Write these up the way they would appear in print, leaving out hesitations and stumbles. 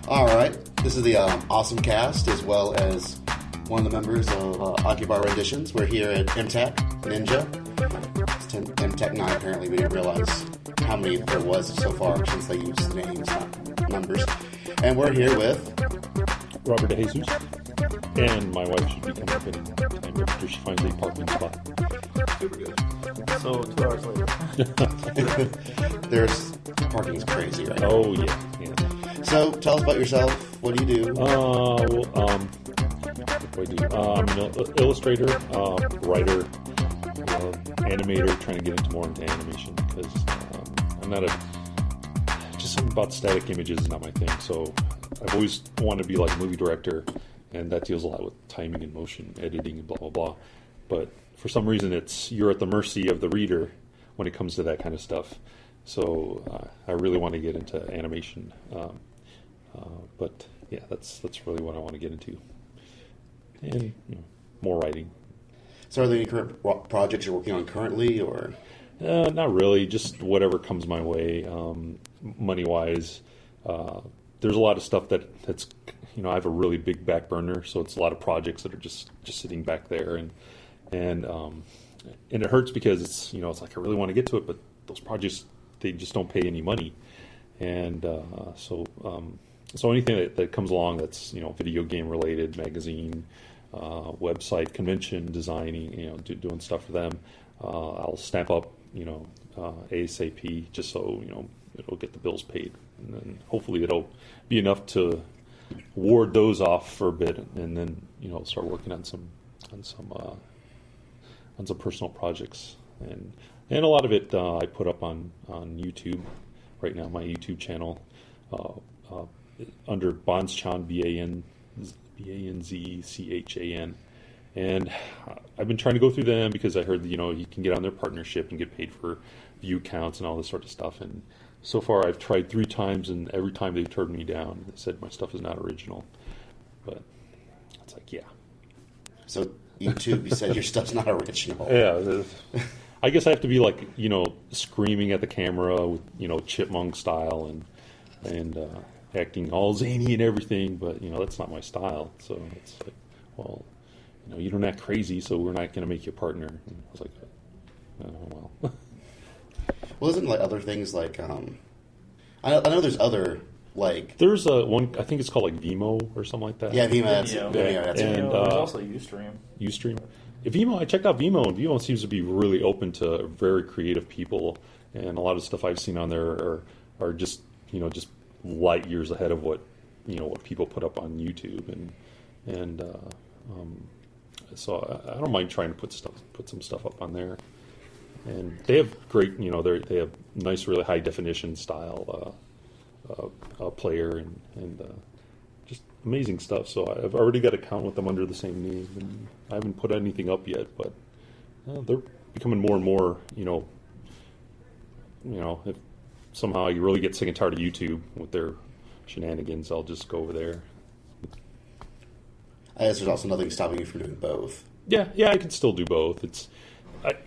All right, this is the Awesome Cast, as well as one of the members of Occupy Renditions. We're here at MTAC, Ninja. It's MTAC 9, apparently. We didn't realize how many there was so far since they used names, not numbers. And we're here with Robert DeJesus. And my wife should be coming up any time after she finds a parking spot. Super good. So 2 hours later. There's parking is crazy right now. Oh, yeah. So, tell us about yourself. What do you do? What do I do? I'm an illustrator, writer, animator, trying to get more into animation because I'm not just something about static images is not my thing. So I've always wanted to be like a movie director, and that deals a lot with timing and motion, editing, and blah, blah, blah. But for some reason, you're at the mercy of the reader when it comes to that kind of stuff. So I really want to get into animation. But yeah, that's really what I want to get into, and more writing. So, are there any current projects you're working on currently, or not really? Just whatever comes my way, money wise. There's a lot of stuff that's I have a really big back burner, so it's a lot of projects that are just sitting back there, and it hurts because it's it's like I really want to get to it, but those projects they just don't pay any money, and so anything that comes along that's video game related, magazine, website, convention designing, doing stuff for them, I'll snap up ASAP just so it'll get the bills paid, and then hopefully it'll be enough to ward those off for a bit, and then start working on some personal projects, and a lot of it I put up on YouTube right now, my YouTube channel. Under Banzchan, Banzchan, and I've been trying to go through them because I heard you can get on their partnership and get paid for view counts and all this sort of stuff. And so far, I've tried 3 times, and every time they've turned me down. They said my stuff is not original, but it's like, yeah. So YouTube, you said your stuff's not original. Yeah, I guess I have to be like screaming at the camera with chipmunk style and acting all zany and everything, but that's not my style. So it's like, well, you don't act crazy, so we're not going to make you a partner. And I was like, oh well. Well, isn't like other things like I know there's other like there's one I think it's called like Vimeo or something like that. Yeah, Vimeo. That's and there's also Ustream. Vimeo, I checked out Vimeo, and Vimeo seems to be really open to very creative people, and a lot of stuff I've seen on there are just just light years ahead of what what people put up on YouTube, and so I don't mind trying to put some stuff up on there, and they have great they have nice, really high definition style player and just amazing stuff. So I've already got an account with them under the same name, and I haven't put anything up yet, but they're becoming more and more if somehow you really get sick and tired of YouTube with their shenanigans, I'll just go over there. I guess there's also nothing stopping you from doing both. Yeah, I can still do both.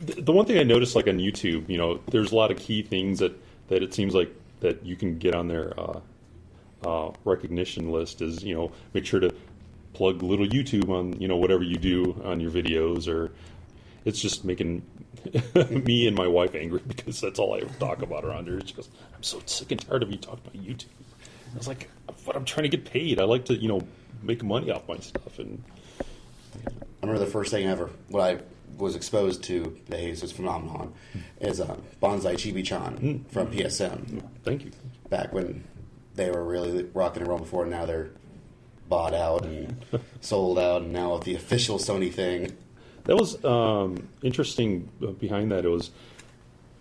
The one thing I noticed, like on YouTube, there's a lot of key things that it seems like that you can get on their recognition list is, make sure to plug little YouTube on, whatever you do on your videos, or it's just making me and my wife angry because that's all I ever talk about around here. She goes, I'm so sick and tired of you talking about YouTube. I was like, but I'm trying to get paid. I like to, make money off my stuff. And I remember the first thing ever, when I was exposed to the DeJesus phenomenon, is Bonsai Chibi-chan from PSM. Thank you. Back when they were really rocking and rolling before, now they're bought out and sold out, and now the official Sony thing. That was interesting behind that. It was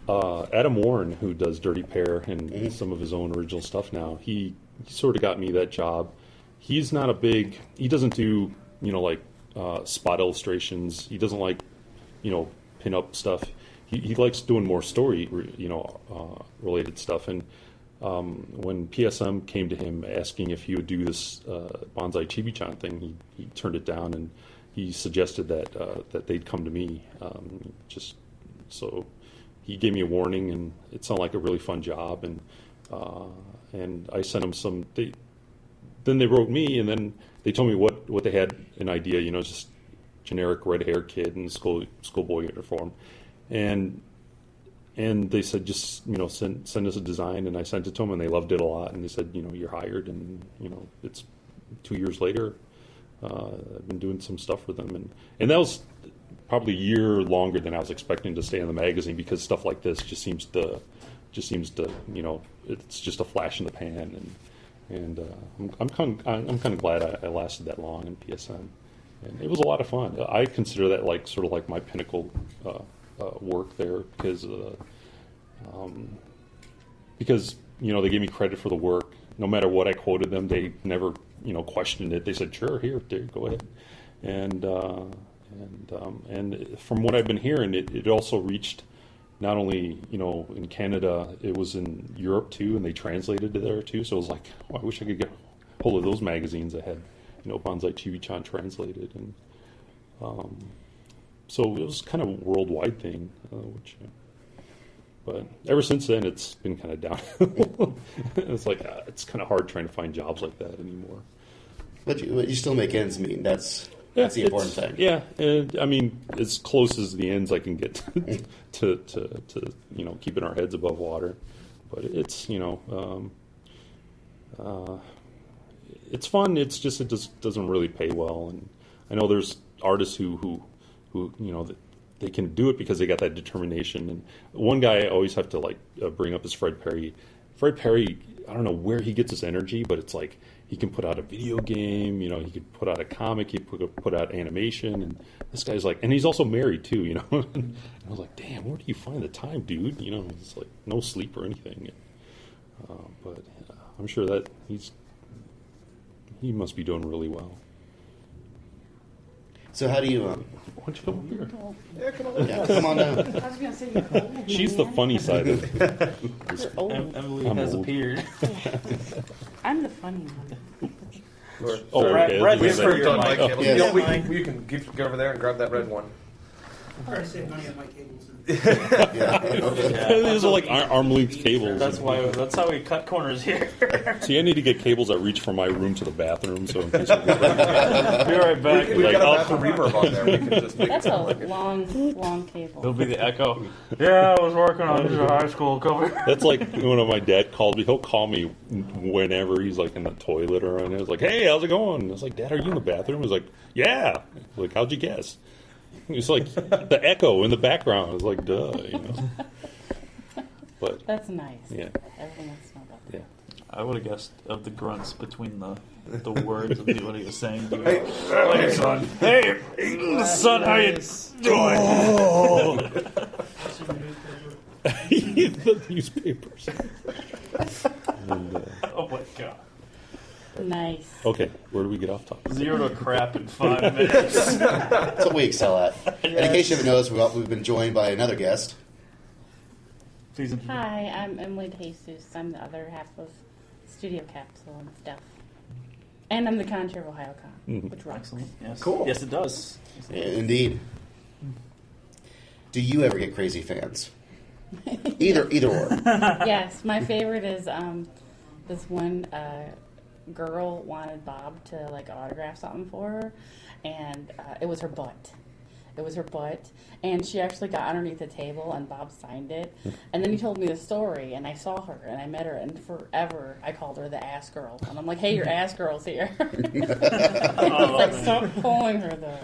Adam Warren, who does Dirty Pair and some of his own original stuff now. He sort of got me that job. He's not he doesn't do, like spot illustrations. He doesn't like, pin up stuff. He likes doing more story, related stuff. And when PSM came to him asking if he would do this Bonsai Chibi-chan thing, he turned it down, and he suggested that they'd come to me. Just so he gave me a warning, and it sounded like a really fun job. And I sent him some. then they wrote me, and then they told me what they had an idea, just generic red-haired kid in schoolboy uniform, and they said just send us a design, and I sent it to them, and they loved it a lot, and they said you're hired, and it's 2 years later. I've been doing some stuff with them, and that was probably a year longer than I was expecting to stay in the magazine, because stuff like this just seems to it's just a flash in the pan, and I'm kind of glad I lasted that long in PSN, and it was a lot of fun. I consider that sort of like my pinnacle work there, because they gave me credit for the work. No matter what I quoted them, they never questioned it. They said, "Sure, here, go ahead." And from what I've been hearing, it also reached not only in Canada, it was in Europe too, and they translated it there too. So it was like, I wish I could get hold of those magazines that had Banzai Chibi-chan translated, and so it was kind of a worldwide thing, but ever since then, it's been kind of downhill. It's like it's kind of hard trying to find jobs like that anymore. But you still make ends meet. That's the important thing. Yeah, and I mean, as close as the ends I can get to keeping our heads above water. But it's it's fun. It's just it just doesn't really pay well. And I know there's artists who they can do it because they got that determination. And one guy I always have to bring up is Fred Perry. Fred Perry, I don't know where he gets his energy, but it's like he can put out a video game, he could put out a comic, he put out animation, and this guy's and he's also married too, And I was like, damn, where do you find the time, dude? It's like no sleep or anything. But I'm sure that he must be doing really well. So how do you? Why don't you come over here? Yeah, come on. Yeah, come on down. I was going to say you're old. She's the funny side of it. You're old. Emily I'm has old. appeared. I'm the funny one. Okay. Brad, Is that- wait for your mic. Yes. You can go over there and grab that red one. I'm trying to save money on my cables. These are like arm-length cables. That's how we cut corners here. See, I need to get cables that reach from my room to the bathroom, so in case I get Be right back. We've got a bathroom reverb on there. We can just make That's it a sound like it. long cable. It'll be the echo. Yeah, I was working on this high school cover. That's like when my dad called me. He'll call me whenever he's in the toilet or anything. It's like, hey, how's it going? I was like, Dad, are you in the bathroom? He was like, yeah. Like, how'd you guess? It's like the echo in the background. I was like, duh, But That's nice. yeah, Everyone wants to know about that. yeah. I would have guessed of the grunts between the words of what he was saying. Hey, son. Hey, son, how you doing? The newspapers. And, Oh my god. Nice. okay, where do we get off topic? 0 to crap in 5 minutes. That's what we excel at. And in case you haven't noticed, we've been joined by another guest. Please. Hi, I'm Emily DeJesus. I'm the other half of Studio Capsule and stuff. And I'm the conchair of OhioCon, which rocks. Excellent. Yes. Cool. Yes, it does. Indeed. Do you ever get crazy fans? Either or. Yes, my favorite is this one girl wanted Bob to autograph something for her, and it was her butt. It was her butt, and she actually got underneath the table, and Bob signed it. And then he told me the story, and I saw her, and I met her, and forever I called her the ass girl. And I'm like, hey, your ass girl's here. It's like, stop calling her though.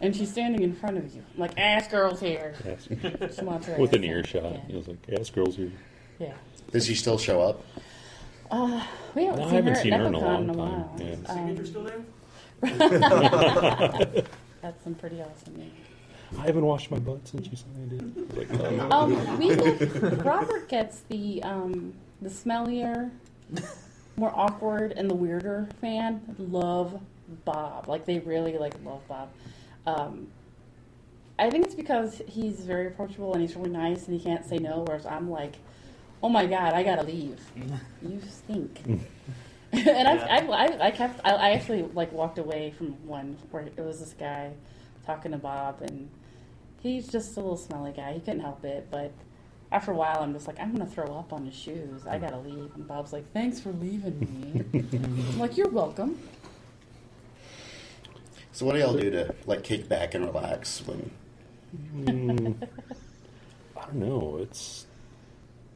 And she's standing in front of you. I'm like, ass girl's here. She wants her With ass an in. earshot. Yeah. He was like, ask girls here. Yeah. Does she still show up? We haven't I seen haven't her seen at her in a NecoCon long while. time. Yeah. Signature still there? That's some pretty awesome news. I haven't washed my butt since you signed it. Like, Robert gets the smellier, more awkward, and the weirder fan love Bob. They really love Bob. I think it's because he's very approachable and he's really nice and he can't say no. Whereas I'm like, oh my god, I gotta leave. You stink. And I actually walked away from one where it was this guy talking to Bob, and he's just a little smelly guy. He couldn't help it, but after a while, I'm just like, I'm going to throw up on his shoes. I got to leave. And Bob's like, thanks for leaving me. I'm like, you're welcome. So what do y'all do to like kick back and relax when? I don't know. It's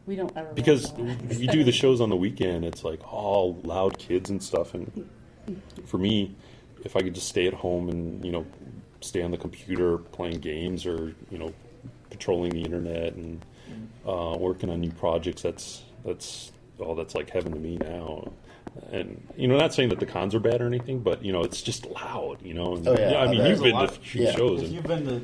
We don't ever because really you do the shows on the weekend. It's like all loud kids and stuff. And for me, if I could just stay at home and stay on the computer playing games or patrolling the internet and working on new projects, that's like heaven to me now. And not saying that the cons are bad or anything, but it's just loud, And, Oh, yeah. I mean, There's you've been a to lot. few Yeah. shows. If And, you've been to,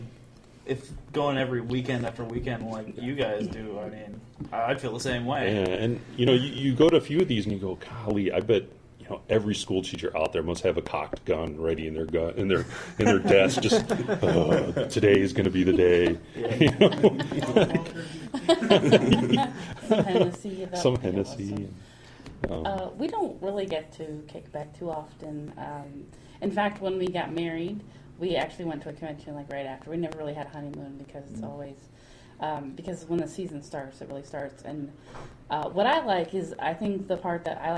if going every weekend after weekend like you guys do, I mean, I'd feel the same way. yeah, and you go to a few of these and you go, golly, I bet every school teacher out there must have a cocked gun ready in their desk. Just today is going to be the day. Some Hennessy. Some Hennessy. We don't really get to kick back too often. In fact, when we got married, we actually went to a convention like right after. We never really had a honeymoon because it's always because when the season starts, it really starts. And what I like is, I think the part that I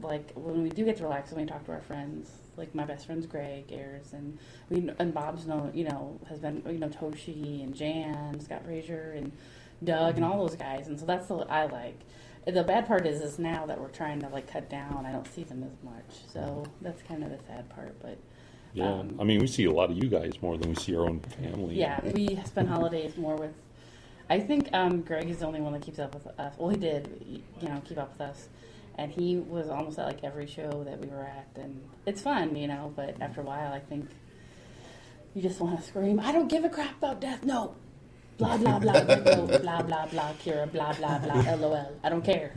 like when we do get to relax and we talk to our friends, like my best friend's Greg Ayers, and Bob's has been Toshi and Jan, Scott Frazier, and Doug, and all those guys. And so that's what I like. The bad part is now that we're trying to cut down, I don't see them as much. So that's kind of the sad part. But Yeah, I mean, we see a lot of you guys more than we see our own family. yeah, we spend holidays more with. I think Greg is the only one that keeps up with us. Well, he did, keep up with us, and he was almost at every show that we were at, and it's fun, But after a while, I think you just want to scream, "I don't give a crap about death, no." Blah blah blah, Rico, blah blah blah, Kira, blah blah blah, LOL. I don't care.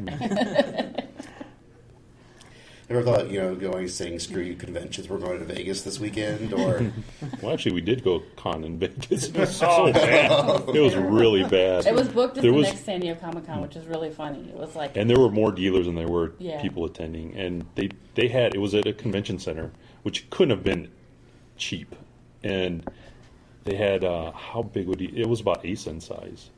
Ever thought, going saying screw you conventions, we're going to Vegas this weekend, or Well, actually, we did go con in Vegas. It was so bad. It was really bad. It was booked as the next San Diego Comic Con, which is really funny. It was and there were more dealers than there were Yeah. people attending, and they had, it was at a convention center, which couldn't have been cheap, and they had how big would it was about ASIN size.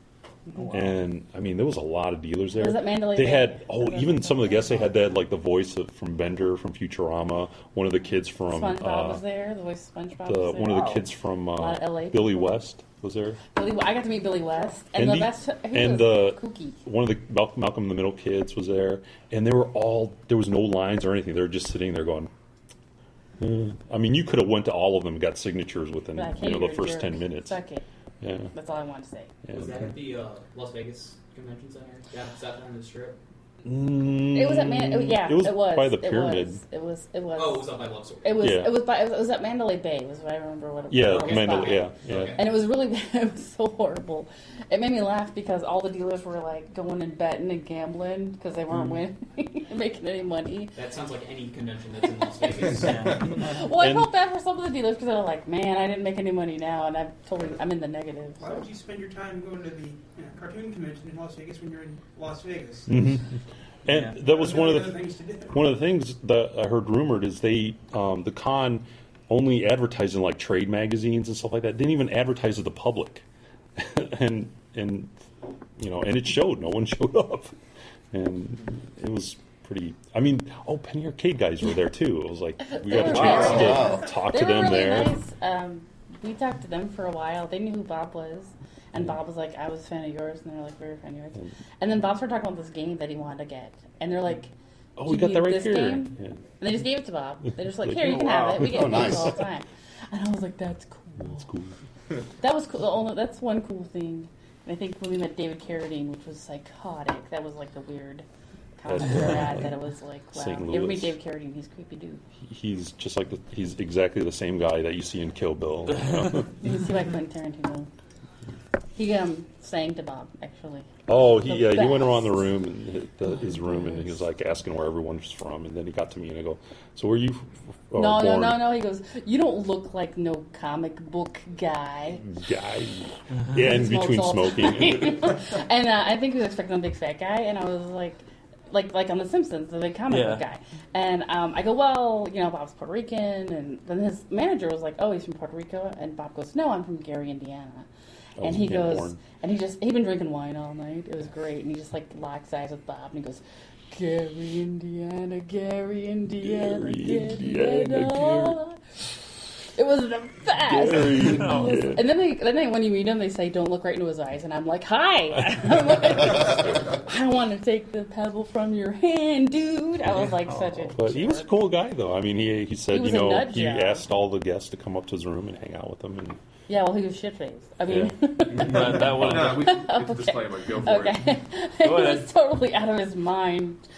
And I mean, there was a lot of dealers there. Was it Mandalay They Bay? had even some of the guests they had the voice from Bender from Futurama. One of the kids from SpongeBob was there. The voice of SpongeBob was there. one of the kids from lot of LA Billy people. West was there. I got to meet Billy West, and And the best. He and was kooky. one of the Malcolm in the Middle kids was there, and there was no lines or anything. They were just sitting there going. I mean, you could have went to all of them and got signatures within Like, hey, the you're a first jerk. 10 minutes. Suck it. Yeah. That's all I want to say. Yeah. Was that at the Las Vegas Convention Center? Yeah, is that on the Strip? It was at It was by the pyramid. It was. Oh, it was up by Luxor. It was. Yeah. It was at Mandalay Bay. Was what I remember. What it Yeah, was. Mandalay. Yeah. Okay. And it was really bad. It was so horrible. It made me laugh because all the dealers were going and betting and gambling because they weren't winning, making any money. That sounds like any convention that's in Las Vegas. Well, I And- felt bad for some of the dealers because they're like, "Man, I didn't make any money now, and I'm in the negative." Why would you spend your time going to the cartoon convention in Las Vegas when you're in Las Vegas? Mhm. And that was one of Other the things to do. one of the things that I heard rumored is they the con only advertised in trade magazines and stuff like that. Didn't even advertise to the public, and it showed. No one showed up, and it was pretty. I mean, Penny Arcade guys were there too. It was like we got a were chance very to nice. talk They to were them really there. nice. We talked to them for a while. They knew who Bob was. And Bob was like, I was a fan of yours. And they're like, we were a fan of yours. And then Bob started talking about this game that he wanted to get. And they're like, Oh, we "Do got you that need right this here. game?" Yeah. And they just gave it to Bob. They're just like, Like, here, you can have it. We get Oh, nice. games all the time. And I was like, that's cool. That's cool. That was cool. That's one cool thing. And I think when we met David Carradine, which was psychotic, that was the weird con we were at, that it was wow. St. You ever Louis. meet David Carradine? He's a creepy dude. He's just he's exactly the same guy that you see in Kill Bill. You can see like Quentin Tarantino. He sang to Bob, actually. Oh, The he went around the best. room and his room, and he was asking where everyone's from, and then he got to me and I go, "So where are you born?" No. He goes, "You don't look like no comic book guy." Guy. Yeah, in Smokes between all the smoking. time. And I think he was expecting a big fat guy, and I was like on The Simpsons, the big comic book guy. And I go, well, Bob's Puerto Rican, and then his manager was like, oh, he's from Puerto Rico, and Bob goes, no, I'm from Gary, Indiana. I And he wasn't goes, born. and he'd been drinking wine all night. It was great. And he just like locks eyes with Bob, and he goes, Gary, Indiana, Gary, Indiana, Gary, Indiana. It was the best. Gary, And then when you meet him, they say, "Don't look right into his eyes," and I'm like, "Hi." I'm like, I want to take the pebble from your hand, dude. I was like such a. But he was a cool guy, though. I mean, he said, He was a nut he job. asked all the guests to come up to his room and hang out with him. And Yeah, well, he was shit faced. I mean, That would No, we it's a disclaimer. Go for it. okay, he was totally out of his mind,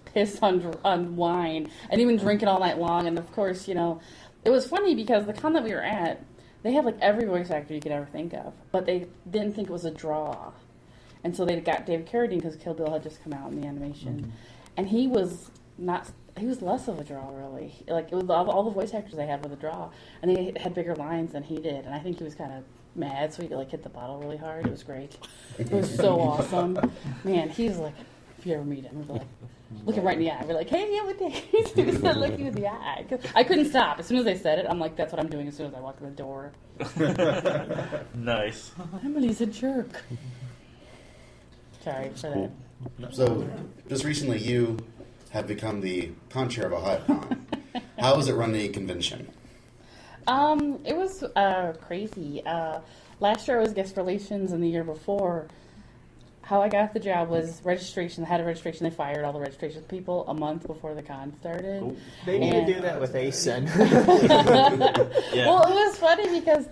pissed on wine, and even drinking all night long. And of course, it was funny because the con that we were at, they had like every voice actor you could ever think of, but they didn't think it was a draw, and so they got David Carradine because Kill Bill had just come out in the animation, and he was not. He was less of a draw, really. Like, it was all the voice actors they had were the draw, and they had bigger lines than he did. And I think he was kind of mad, so he like hit the bottle really hard. It was great. It was so awesome, man. He's like, if you ever meet him, we're like looking right in the eye. We're like, hey, yeah, what the he's looking in the eye. 'Cause I couldn't stop. As soon as they said it, I'm like, that's what I'm doing. As soon as I walk in the door, nice. Emily's a jerk. Sorry for cool. that. So, just recently, you have become the con-chair of Ohio Con. How was it running a convention? It was crazy. Last year I was guest relations, and the year before, how I got the job was registration. The head of registration, they fired all the registration people a month before the con started. They need to do that with ASIN. Yeah. Well, it was funny because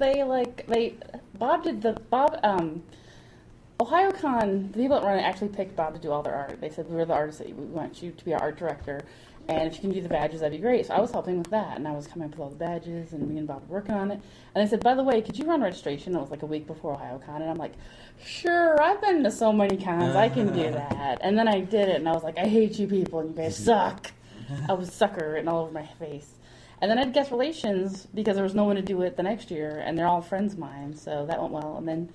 OhioCon, the people that run it actually picked Bob to do all their art. They said, we were the artists that we want you to be our art director, and if you can do the badges, that'd be great. So I was helping with that, and I was coming up with all the badges, and me and Bob were working on it. And they said, by the way, could you run registration? It was like a week before OhioCon, and I'm like, sure, I've been to so many cons, I can do that. And then I did it, and I was like, I hate you people, and you guys suck. I was sucker written all over my face. And then I had guest relations because there was no one to do it the next year, and they're all friends of mine, so that went well. And then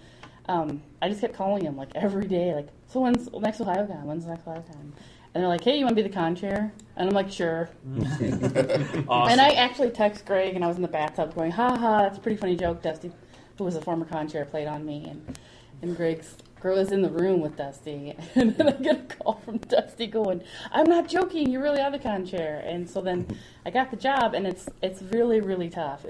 I just kept calling him like every day, like, so when's next OhioCon? When's the next OhioCon? And they're like, hey, you want to be the con chair? And I'm like, sure. Awesome. And I actually text Greg, and I was in the bathtub going, ha ha, that's a pretty funny joke. Dusty, who was a former con chair, played on me. And Greg was in the room with Dusty. And then I get a call from Dusty going, I'm not joking, you really are the con chair. And so then I got the job, and it's really, really tough.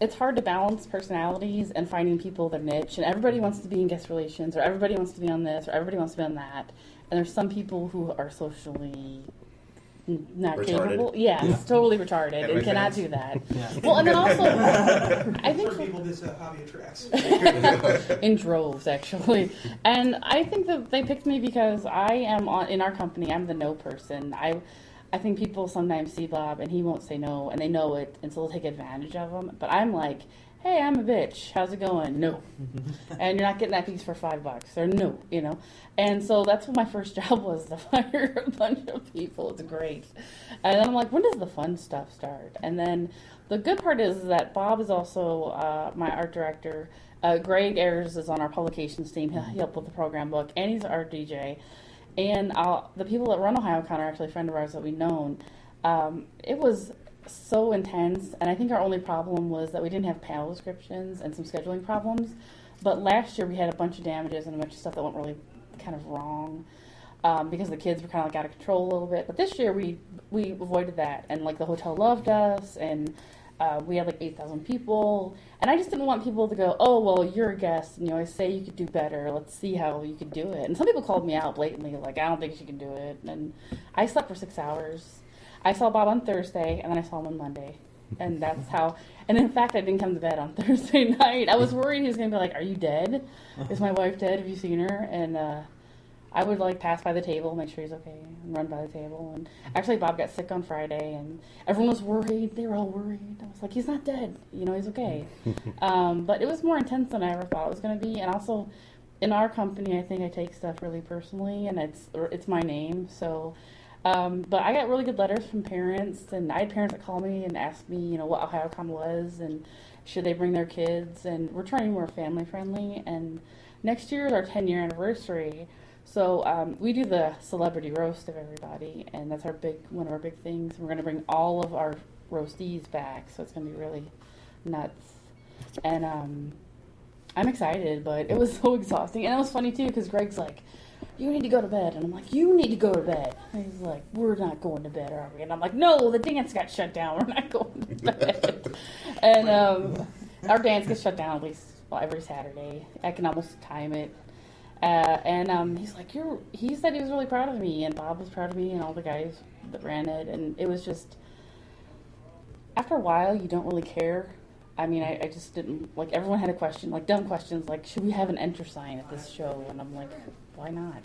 It's hard to balance personalities and finding people their niche. And everybody wants to be in guest relations, or everybody wants to be on this, or everybody wants to be on that. And there's some people who are socially not Retarded. capable. Yeah, it's totally retarded and Anime cannot fans. do that. Yeah. Well, and then also, I think For people this hobby attracts. in droves, actually. And I think that they picked me because I am in our company, I'm the no person. I think people sometimes see Bob and he won't say no, and they know it, and so they'll take advantage of him. But I'm like, hey, I'm a bitch. How's it going? No. And you're not getting that piece for $5. Or no, And so that's what my first job was, to hire a bunch of people. It's great. And then I'm like, when does the fun stuff start? And then the good part is that Bob is also my art director. Greg Ayers is on our publications team. He helped with the program book, and he's our DJ. And the people that run OhioCon are actually a friend of ours that we've known. It was so intense, and I think our only problem was that we didn't have panel descriptions and some scheduling problems. But last year we had a bunch of damages and a bunch of stuff that went really kind of wrong because the kids were kind of like out of control a little bit. But this year we avoided that, and like the hotel loved us, and we had like 8,000 people, and I just didn't want people to go, oh, well, you're a guest, and you always say you could do better. Let's see how you could do it. And some people called me out blatantly, like, I don't think she can do it. And I slept for 6 hours. I saw Bob on Thursday, and then I saw him on Monday. And that's how, and in fact, I didn't come to bed on Thursday night. I was worried he was going to be like, are you dead? Is my wife dead? Have you seen her? And I would like pass by the table, make sure he's okay, and run by the table. And actually, Bob got sick on Friday, and everyone was worried. They were all worried. I was like, he's not dead. He's okay. But it was more intense than I ever thought it was going to be. And also, in our company, I think I take stuff really personally, and it's my name. So, but I got really good letters from parents, and I had parents that called me and asked me, what OhioCon was, and should they bring their kids. And we're trying to be more family friendly. And next year is our 10-year anniversary. So we do the celebrity roast of everybody, and that's one of our big things. We're going to bring all of our roastees back, so it's going to be really nuts. And I'm excited, but it was so exhausting. And it was funny, too, because Greg's like, you need to go to bed. And I'm like, you need to go to bed. And he's like, we're not going to bed, are we? And I'm like, no, the dance got shut down. We're not going to bed. And our dance gets shut down at least every Saturday. I can almost time it. And he's like, he said he was really proud of me, and Bob was proud of me, and all the guys that ran it. And it was just, after a while, you don't really care. I mean, I just didn't, like, everyone had a question, like, dumb questions, like, should we have an enter sign at this show? And I'm like, why not?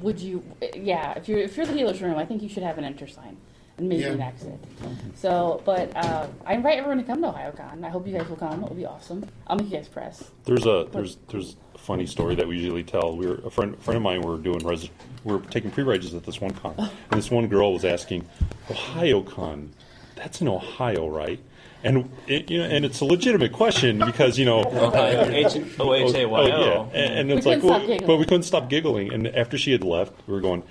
Would you, yeah, if you're the healer's room, I think you should have an enter sign and maybe an exit. So, but I invite everyone to come to OhioCon. I hope you guys will come. It'll be awesome. I'll make you guys press. There's a funny story that we usually tell. A friend of mine, we're taking pre-regs at this one con, and this one girl was asking, OhioCon, that's in Ohio, right? And and it's a legitimate question because OHAYO. And it's like, but we couldn't stop giggling. And after she had left, we were going,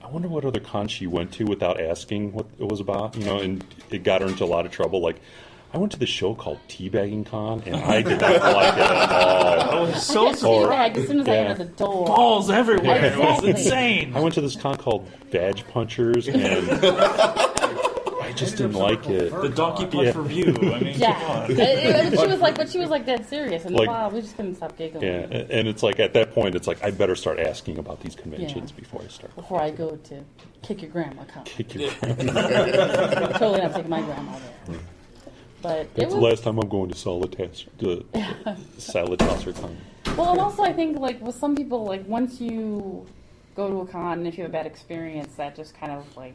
I wonder what other con she went to without asking what it was about. And it got her into a lot of trouble. Like, I went to this show called Teabagging Con, and I did not like it at all. I was so surprised as soon as I entered the door. Balls everywhere. Exactly. It was insane. I went to this con called Badge Punchers, and I just didn't like it. The Donkey Punch review. I mean, come on. She was like dead serious, and wow, we just couldn't stop giggling. Yeah, and it's like at that point, it's like I better start asking about these conventions before I start. Before I go to kick your grandma con. Kick your grandma. Totally not taking my grandma there. But that's the last time I'm going to Salad-Tosser Con. Well, and also I think like with some people, like once you go to a con and if you have a bad experience, that just kind of like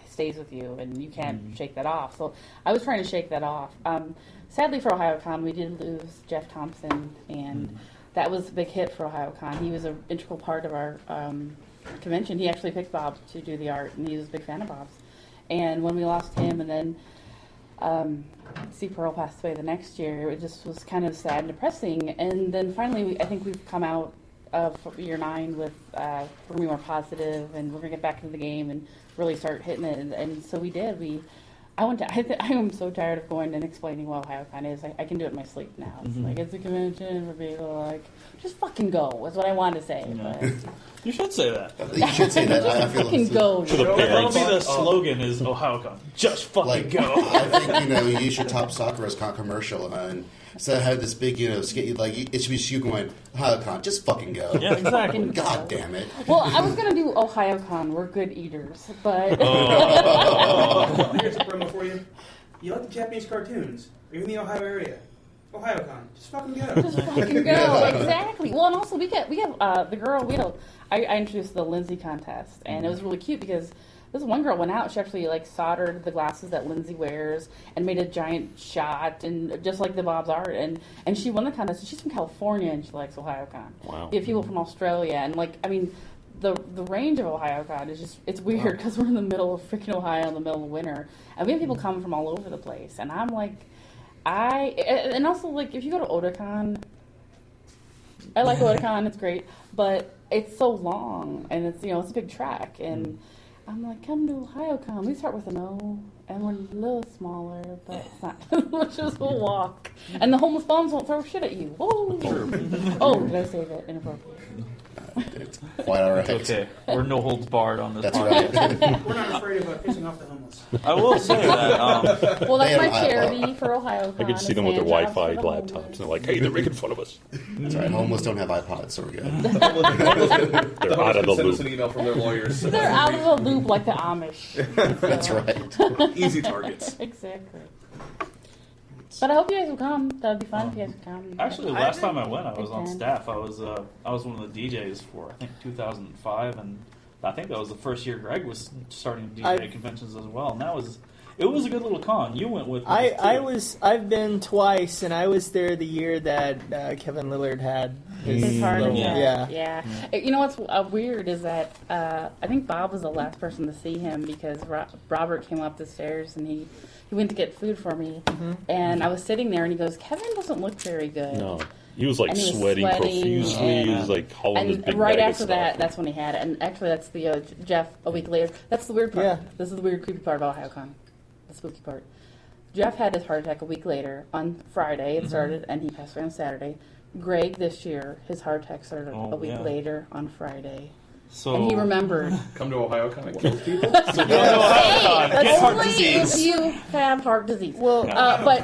stays with you and you can't shake that off. So I was trying to shake that off. Sadly for OhioCon, we did lose Jeff Thompson, and that was a big hit for OhioCon. He was an integral part of our convention. He actually picked Bob to do the art, and he was a big fan of Bob's. And when we lost him, and then Steve Pearl passed away the next year, it just was kind of sad and depressing. And then finally, I think we've come out of year 9 with we're going to be more positive, and we're going to get back into the game and really start hitting it. And so we did. I am so tired of going and explaining what OhioCon is. I can do it in my sleep now. It's like, it's a convention for people, like, just fucking go, is what I want to say. But you should say that. You should say that. Just fucking go. That'll be the slogan is OhioCon. Just fucking go. I think, you use your top soccer as con commercial, and so I had this big, it should be you going, OhioCon, just fucking go. Yeah, exactly. God damn it. Well, I was going to do OhioCon, we're good eaters, but... Here's a promo for you. You like the Japanese cartoons? Are you in the Ohio area? OhioCon, just fucking go. Just fucking go, exactly. Well, and also we have the girl, I introduced the Lindsay contest, and it was really cute because this one girl went out, she actually soldered the glasses that Lindsay wears and made a giant shot, and just like the Bob's art, and she won the contest. She's from California, and she likes OhioCon. Wow. We have people from Australia, and the range of OhioCon is just, it's weird because we're in the middle of freaking Ohio in the middle of winter, and we have people coming from all over the place, and I'm like, and also if you go to Otakon, I like Otakon, it's great, but it's so long, and it's it's a big trek, and I'm like, come to OhioCon. We start with an O, and we're a little smaller, but it's not as much as we'll walk. And the homeless bums won't throw shit at you. Whoa. Oh, did I say that inappropriate? It's quite all right. Okay, we're no holds barred on this. That's podcast. right. We're not afraid of pissing off the homeless. I will say that. Well, that's my charity for OhioCon. I could see them with their Wi-Fi laptops, and they're like, hey, they're making fun of us. That's right. Homeless don't have iPods, so we're good. They're out of the Send us an loop. email from their lawyers. They're out of the loop like the Amish. That's right. Easy targets. Exactly. But I hope you guys will come. That would be fun if you guys would come. Actually, last time I went, I was on Again. staff. I was one of the DJs for I think 2005, and I think that was the first year Greg was starting to DJ conventions as well. And it was a good little con. You went with me too. I've been twice, and I was there the year that Kevin Lillard had His party. little- Yeah. You know what's weird is that I think Bob was the last person to see him because Robert came up the stairs and he went to get food for me, and I was sitting there and he goes, Kevin doesn't look very good. No. He was And he was sweating profusely. He was hauling his And big right bag after of that, stuff. that's when he had it. And actually, that's the Jeff a week later. That's the weird part. Yeah. This is the weird, creepy part of OhioCon. The spooky part. Jeff had his heart attack a week later on Friday. It started, and he passed away on Saturday. Greg this year, his heart attack started a week later on Friday. So, and he remembered. Come to OhioCon and kill people? Get heart disease. If you have heart disease. Well, but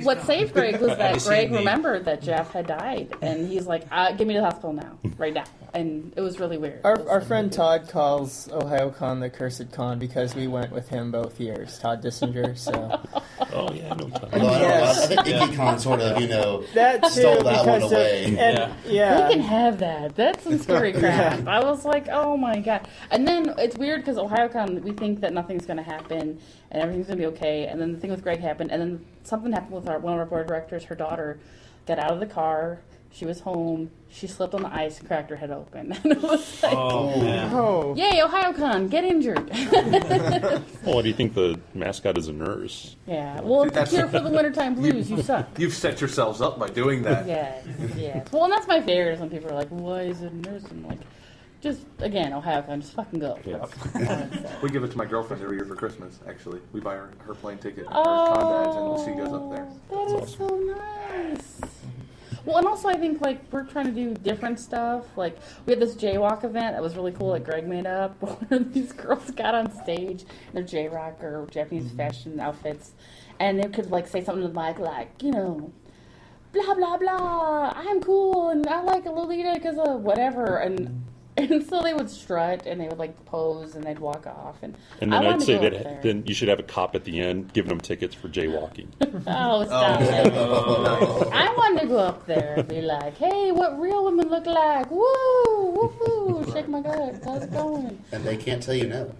what saved Greg was that Greg remembered that Jeff had died, and he's like, "Get me to the hospital now, right now." And it was really weird. Our friend Todd calls OhioCon the cursed con because we went with him both years. Todd Dissinger. So. Oh yeah, no time. I think IndyCon sort of, that stole that one away. We can have that. That's some scary crap. I was like, oh my god. And then it's weird because OhioCon, we think that nothing's going to happen and everything's going to be okay. And then the thing with Greg happened, and then something happened with one of our board directors. Her daughter got out of the car. She was home. She slipped on the ice and cracked her head open. And it was like, yay, OhioCon, get injured. Well, what do you think the mascot is a nurse? Yeah, well, it's a cure for the wintertime blues. You suck. You've set yourselves up by doing that. Yes. Well, and that's my favorite is when people are like, why is it a nurse? I'm like, just, again, OhioCon, just fucking go. Yeah. We give it to my girlfriend every year for Christmas, actually. We buy her plane ticket and her condoms, and she goes up there. That is so nice. Well, and also I think, like, we're trying to do different stuff. Like, we had this jaywalk event that was really cool that Greg made up, where these girls got on stage in their J-Rock or Japanese fashion outfits, and they could, like, say something to the mic like, blah, blah, blah, I'm cool, and I like Lolita because of whatever, and so they would strut, and they would, like, pose, and they'd walk off. And then I'd say that then you should have a cop at the end giving them tickets for jaywalking. Oh, stop it. I wanted to go up there and be like, hey, what real women look like. Woo, woo, woo, shake my gut. How's it going? And they can't tell you no.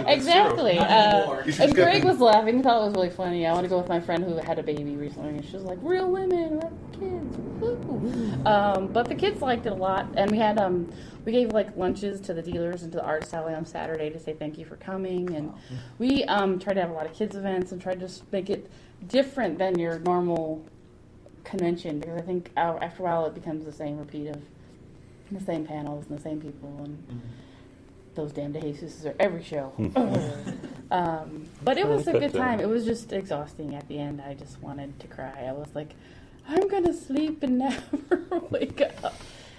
Exactly. And Greg was laughing. He thought it was really funny. I want to go with my friend who had a baby recently, and she was like, real women, real kids. Woo. But the kids liked it a lot, and we gave like lunches to the dealers and to the art sallie on Saturday to say thank you for coming, and we tried to have a lot of kids events and tried to just make it different than your normal convention, because I think after a while it becomes the same repeat of the same panels and the same people and those damn DeJesuses are every show. But it was a good time. It was just exhausting at the end. I just wanted to cry. I was like, I'm gonna sleep and never wake up.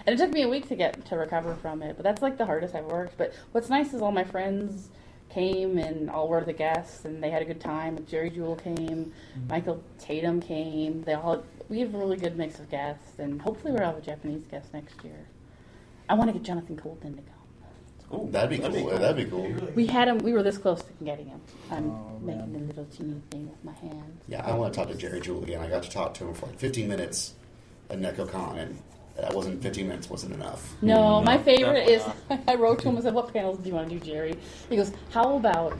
And it took me a week to recover from it, but that's like the hardest I've worked. But what's nice is all my friends came and all were the guests, and they had a good time. Jerry Jewell came, Michael Tatum came. We have a really good mix of guests, and hopefully we'll have a Japanese guest next year. I want to get Jonathan Colton to go. Oh, that'd be cool. That'd be cool. We had him. We were this close to getting him. I'm making a little teeny thing with my hands. Yeah, I want to talk to Jerry Jewell again. I got to talk to him for like 15 minutes at NecoCon, and that wasn't 15 minutes wasn't enough. No, my favorite is I wrote to him and said, "What panels do you want to do, Jerry?" He goes, "How about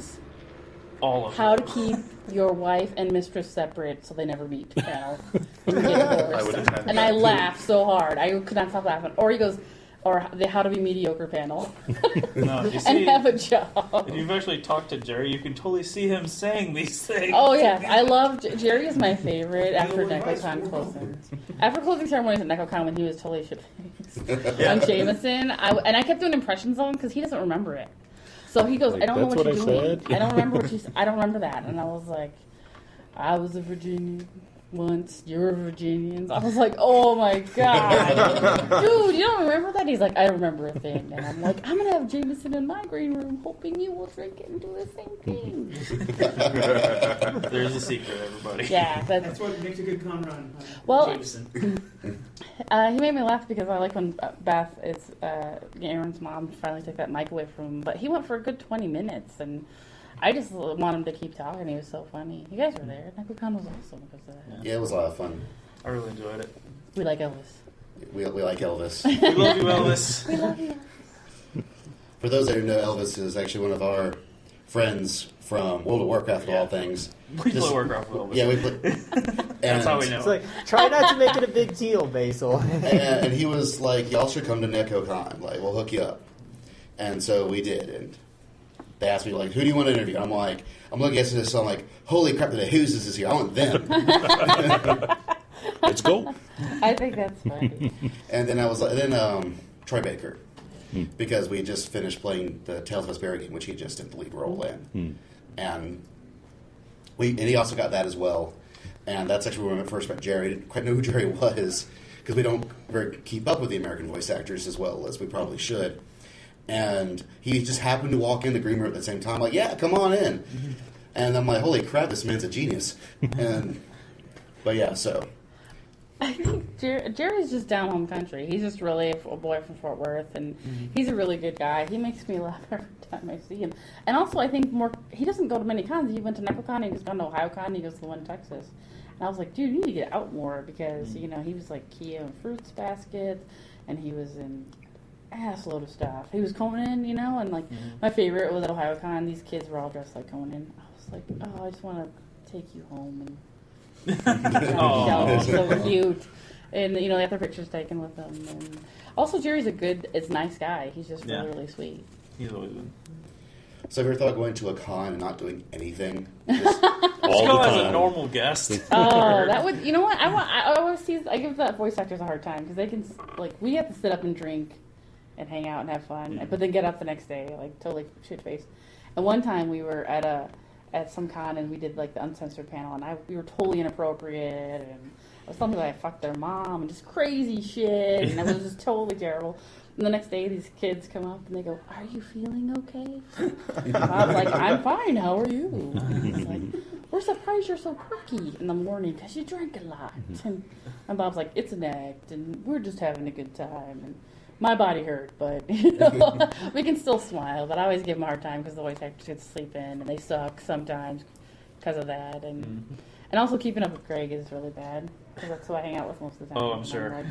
all of how to keep your wife and mistress separate so they never meet?" Panel. And I laughed so hard I could not stop laughing. Or he goes, or the how to be mediocre panel. No, you see, and have a job. If you've actually talked to Jerry, you can totally see him saying these things. Oh yeah, I love Jerry is my favorite after NecoCon closing. After closing ceremonies at NecoCon when he was totally shit-faced on Jameson, I kept doing impressions on him because he doesn't remember it. So he goes, I don't know what you're doing. I don't remember what you said. I don't remember that. And I was like, I was a Virginian once. You're a Virginian. I was like, oh my god, dude, you don't remember that? He's like, I remember a thing. And I'm like, I'm gonna have Jameson in my green room, hoping you will drink it and do the same thing. There's a secret, everybody. Yeah, that's what makes a good con run. Well, Jameson. He made me laugh because I like when Beth, Aaron's mom, finally took that mic away from him. But he went for a good 20 minutes, and I just want him to keep talking. He was so funny. You guys were there. NecoCon was awesome because of that. Yeah, it was a lot of fun. I really enjoyed it. We like Elvis. We like Elvis. We love you, Elvis. We love you. For those that don't know, Elvis is actually one of our friends from World of Warcraft, of all things. We play Warcraft with Elvis. Yeah, we play. That's how we know. It's like, try not to make it a big deal, Basil. and he was like, y'all should come to NecoCon. Like, we'll hook you up. And so we did, and they asked me, like, who do you want to interview? I'm like, I'm looking at this, so I'm like, holy crap, the DeJesuses is here. I want them. Let's go. I think that's funny. And then I was like, Troy Baker, because we just finished playing the Tales of Vesperia game, which he just did the lead role in. And And he also got that as well. And that's actually when I first met Jerry. I didn't quite know who Jerry was because we don't keep up with the American voice actors as well as we probably should. And he just happened to walk in the green room at the same time, like, yeah, come on in. And I'm like, holy crap, this man's a genius. But yeah, so. I think Jerry's just down home country. He's just really a boy from Fort Worth, and he's a really good guy. He makes me laugh every time I see him. And also, I think he doesn't go to many cons. He went to NECOCon, he's gone to OhioCon, he goes to the one in Texas. And I was like, dude, you need to get out more because, he was like Kia and Fruits Basket, and he was in ass load of stuff. He was Conan, and like my favorite was at OhioCon. These kids were all dressed like Conan. I was like, oh, I just want to take you home and so cute, and they have their pictures taken with them. And also, Jerry's it's nice guy. He's just really sweet. He's always been. So have you ever thought of going to a con and not doing anything? Just go as a normal guest. Oh, that would. You know what? I always I give the voice actors a hard time because they can we have to sit up and drink and hang out and have fun, but then get up the next day totally shit faced. And one time we were at some con and we did the uncensored panel and we were totally inappropriate and it was something like I fucked their mom and just crazy shit and it was just totally terrible. And the next day these kids come up and they go, "Are you feeling okay?" And I was like, "I'm fine, how are you?" And he's like, "We're surprised you're so perky in the morning because you drank a lot." And Bob's like, "It's an act and we're just having a good time." And my body hurt, but we can still smile. But I always give them a hard time because the voice actors get to sleep in, and they suck sometimes because of that. And also keeping up with Greg is really bad because that's who I hang out with most of the time. Oh, I'm sure. Like,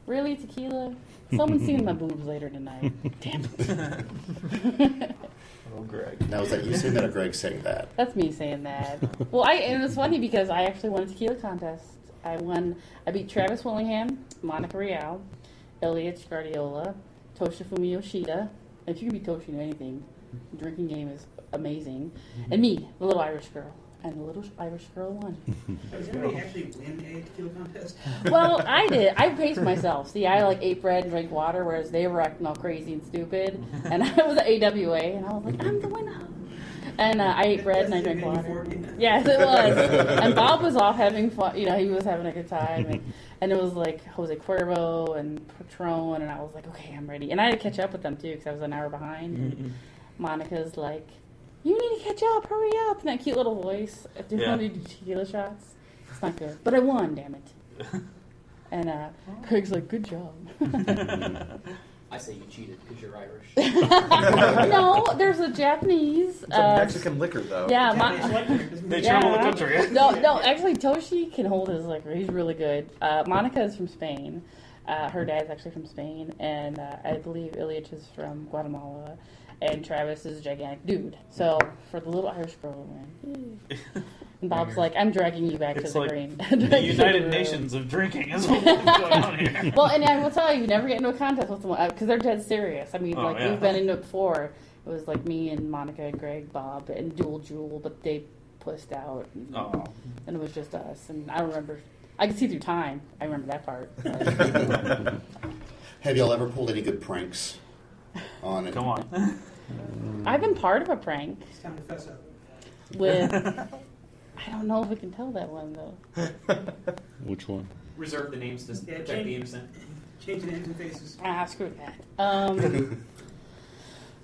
really, tequila? Someone's seeing my boobs later tonight. Damn it. Oh, Greg. Now, is that you saying that or Greg saying that? That's me saying that. Well, and it was funny because I actually won a tequila contest. I beat Travis Willingham, Monica Rial, Elliot Guardiola, Toshifumi Yoshida. If you can beat Toshi in anything, the drinking game is amazing. And me, the little Irish girl. And the little Irish girl won. Does anybody actually win a tequila contest? Well, I did. I paced myself. See, I ate bread and drank water, whereas they were acting all crazy and stupid. And I was at AWA, and I was like, I'm the winner. And I ate bread and I drank water. Yes, it was. And Bob was off having fun. He was having a good time. And it was like Jose Cuervo and Patron, and I was like, okay, I'm ready. And I had to catch up with them, too, because I was an hour behind. And Monica's like, you need to catch up, hurry up. And that cute little voice. Do you want to do tequila shots? It's not good. But I won, damn it. And Craig's like, good job. I say you cheated because you're Irish. No, there's a Japanese. It's a Mexican liquor, though. Yeah, they travel the country. No, actually, Toshi can hold his liquor. He's really good. Monica is from Spain. Her dad's actually from Spain, and I believe Ilyich is from Guatemala, and Travis is a gigantic dude. So for the little Irish girl, man. And Bob's like, I'm dragging you back to the green. The United Nations of drinking is what's going on here. Well, and I will tell you, never get into a contest with someone because they're dead serious. I mean, we've been into it before. It was like me and Monica and Greg, Bob, and Dual Jewel, but they pussed out. And it was just us. And I remember, I could see through time. I remember that part. Have y'all ever pulled any good pranks on it? Come on. I've been part of a prank. It's time to fess up. With... I don't know if we can tell that one, though. Which one? Reserve the names to protect the innocent. Change the names and faces. Screw that.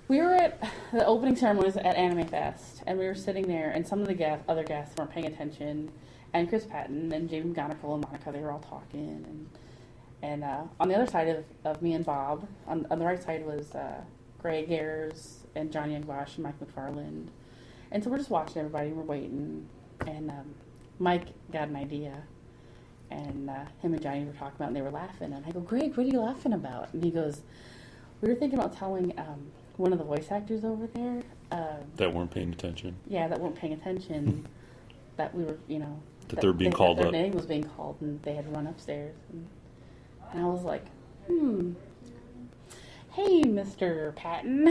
We were at the opening ceremonies at Anime Fest, and we were sitting there, and some of the other guests weren't paying attention, and Chris Patton and Jamie McGonigal and Monica, they were all talking, and on the other side of me and Bob, on the right side was Greg Ayers and Johnny Youngbosch and Mike McFarland, and so we're just watching everybody, and we're waiting. And Mike got an idea, and him and Johnny were talking about it, and they were laughing. And I go, Greg, what are you laughing about? And he goes, we were thinking about telling one of the voice actors over there. That weren't paying attention. Yeah, that weren't paying attention. That we were, that they're being called up. Their name was being called, and they had to run upstairs. And I was like, Hey, Mr. Patton.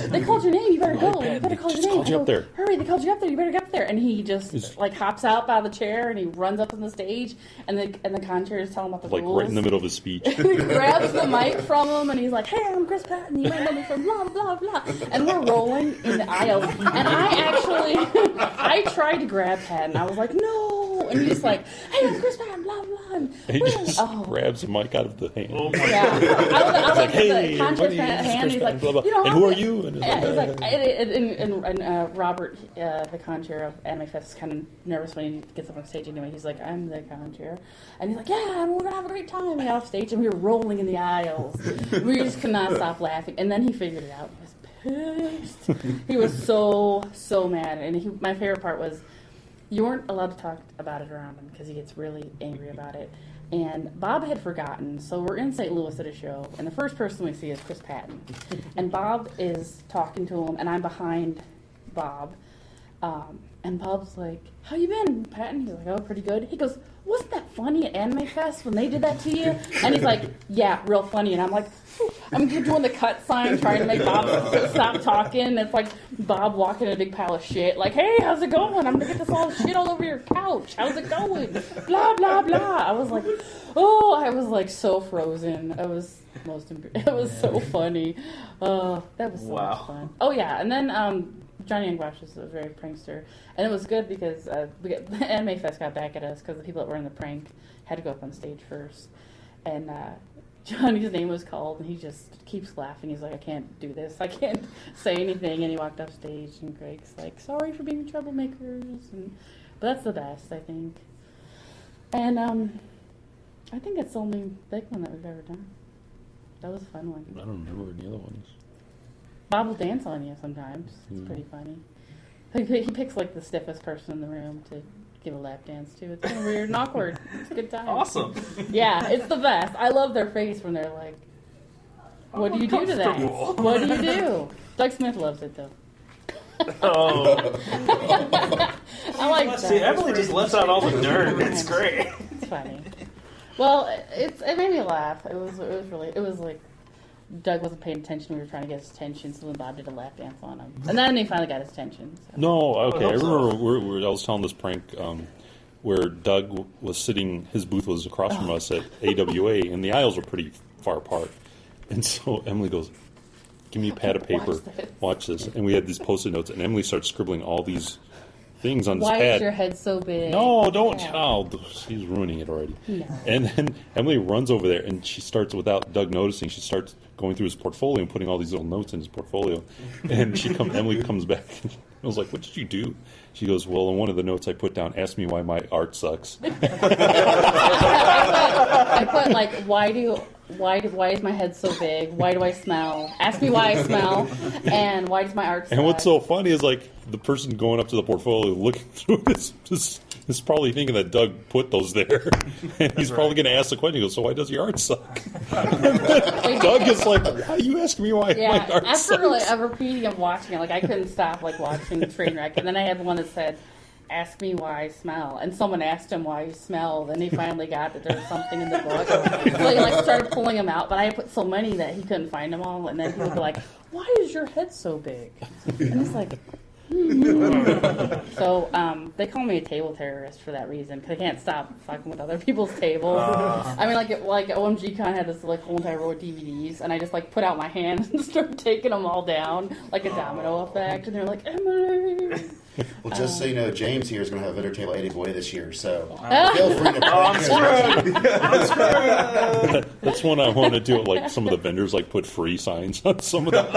They called your name. You better go. You better called Just your name. called you up there. Hurry, they called you up there. You better get up there. And he just like hops out by the chair and he runs up on the stage. And the conjurer is telling him about the rules. Right in the middle of his speech. He grabs the mic from him and he's like, "Hey, I'm Chris Patton. You might know me from blah blah blah." And we're rolling in the aisles. And I tried to grab Patton. I was like, "No." And he's like, "Hey, I'm Chris Patton. Blah blah." And He just grabs the mic out of the hand. Oh my yeah. I was like, "Hey, the conjurer's everybody, this is hand. Chris He's like, Patton, blah, blah. "You know, And who are you?" And yeah, he's like, and Robert, the conjurer of Anime Fest, is kind of nervous when he gets up on stage anyway. He's like, "I'm the conjurer," and he's like, "Yeah, we're gonna have a great time." We got off stage and we were rolling in the aisles. We just could not stop laughing. And then he figured it out. He was pissed. He was so mad. And my favorite part was you weren't allowed to talk about it around him because he gets really angry about it. And Bob had forgotten, so we're in St. Louis at a show, and the first person we see is Chris Patton. And Bob is talking to him, and I'm behind Bob. And Bob's like, "How you been, Patton?" He's like, "Oh, pretty good." He goes, "Wasn't that funny at Anime Fest when they did that to you?" And he's like, "Yeah, real funny." And I'm like, I'm doing the cut sign, trying to make Bob stop talking. And it's like Bob walking in a big pile of shit, like, "Hey, how's it going? I'm gonna get this all shit all over your couch. How's it going? Blah blah blah." I was like, I was like so frozen. It was so funny. That was so much fun. Oh yeah, and then Johnny Youngwash is a very prankster, and it was good because Anime Fest got back at us because the people that were in the prank had to go up on stage first, and Johnny's name was called, and he just keeps laughing. He's like, "I can't do this. I can't say anything," and he walked off stage, and Greg's like, "Sorry for being troublemakers," but that's the best, I think. And I think it's the only big one that we've ever done. That was a fun one. I don't remember any other ones. Bob will dance on you sometimes. It's pretty funny. He picks like the stiffest person in the room to give a lap dance to. It's kind of weird and awkward. It's a good time. Awesome. Yeah, it's the best. I love their face when they're like, "What do you do to that? What do you do?" Doug Smith loves it though. Oh. I like that. See, Emily just lets out all the dirt. It's great. It's funny. Well, it made me laugh. It was like Doug wasn't paying attention. We were trying to get his attention, so then Bob did a lap dance on him, and then he finally got his attention. So. No, okay. I remember I was telling this prank where Doug was sitting. His booth was across from us at AWA, and the aisles were pretty far apart. And so Emily goes, "Give me a pad of paper. Watch this." And we had these Post-it notes, and Emily starts scribbling all these things on this pad. Why is your head so big? No, don't. Yeah. Oh, she's ruining it already. No. And then Emily runs over there, and she starts, without Doug noticing, she starts going through his portfolio and putting all these little notes in his portfolio. And Emily comes back, and I was like, "What did you do?" She goes, "Well, in one of the notes I put down, ask me why my art sucks." I put like, why is my head so big? Why do I smell? Ask me why I smell, and why does my art suck? And what's so funny is like the person going up to the portfolio looking through this is probably thinking that Doug put those there, and he's probably going to ask the question. He goes, "So why does your art suck?" Doug is like, "Why are you asking me why my art sucks?" After like repeating and watching it, like I couldn't stop like watching the train wreck, and then I had one that said, "Ask me why I smell," and someone asked him why he smelled, and he finally got that there was something in the book. So he like started pulling them out, but I had put so many that he couldn't find them all, and then he would be like, "Why is your head so big?" And he's like. So they call me a table terrorist for that reason, because I can't stop fucking with other people's tables. I mean, like OMGCon had this like whole entire row of DVDs, and I just like put out my hand and started taking them all down like a domino effect, and they're like, "Emily." Well, just so you know, James here is going to have a Vendor Table 80 Boy this year, so feel free to That's one I want to do. Like some of the vendors like put free signs on some of them.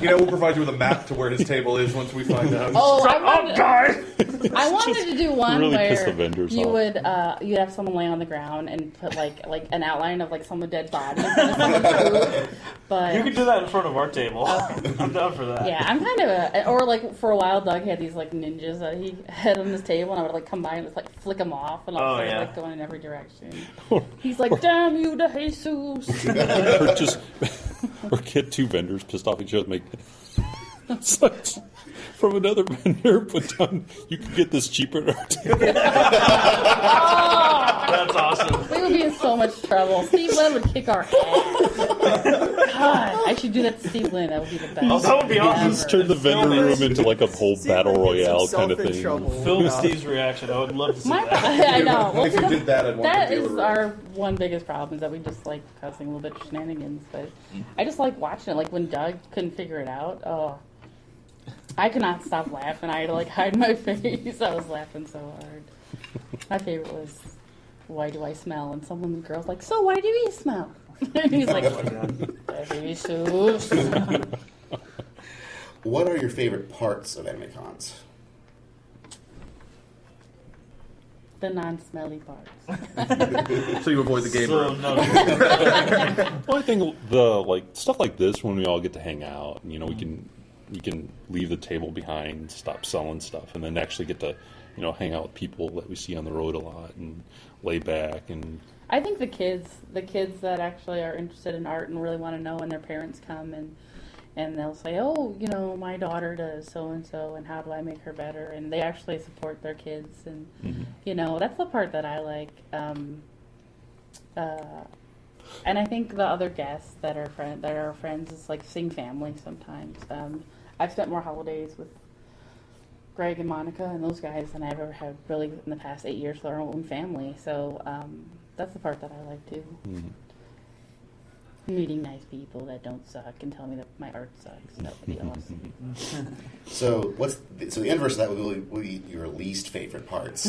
We'll provide you with a map to where his table is once we find out. I wanted to do one really piss where the vendors you off. would you'd have someone lay on the ground and put like an outline of like some dead body in front of someone's food. But you could do that in front of our table. I'm down for that. Yeah, I'm kind of or like for a while Doug had these like ninjas that he had on his table, and I would like come by and just like flick them off, and I was like going in every direction. He's like, "Damn you, DeJesus!" or get two vendors pissed off each other, make signs from another vendor. Put down, "You can get this cheaper at our table." That's awesome. We would would be in so much trouble. Steve Lynn would kick our ass. God, I should do that to Steve Lynn. That would be the best. Oh, that would be awesome. Just turn the vendor room into like a whole battle royale kind of thing. Film Steve's reaction. I would love to see that. I know. Well, If you did that, I'd want that to deal is with our one biggest problem, is that we just like causing a little bit of shenanigans. But I just like watching it. Like when Doug couldn't figure it out. Oh, I could not stop laughing. I had to like hide my face. I was laughing so hard. My favorite was, "Why do I smell?" And the girl's like, "So why do you smell?" And he's like, "DeJesus." What are your favorite parts of anime cons? The non-smelly parts. So you avoid the game room. Well, I think the stuff like this, when we all get to hang out, and, we can leave the table behind, stop selling stuff, and then actually get to hang out with people that we see on the road a lot and lay back. And I think the kids that actually are interested in art and really want to know, and their parents come and they'll say, "Oh, my daughter does so and so, and how do I make her better?" And they actually support their kids, and that's the part that I like. And I think the other guests that are friends is like seeing family sometimes. I've spent more holidays with Greg and Monica and those guys than I've ever had really in the past 8 years with our own family. So that's the part that I like too. Mm-hmm. Meeting nice people that don't suck and tell me that my art sucks. That would be awesome. So the inverse of that would be your least favorite parts?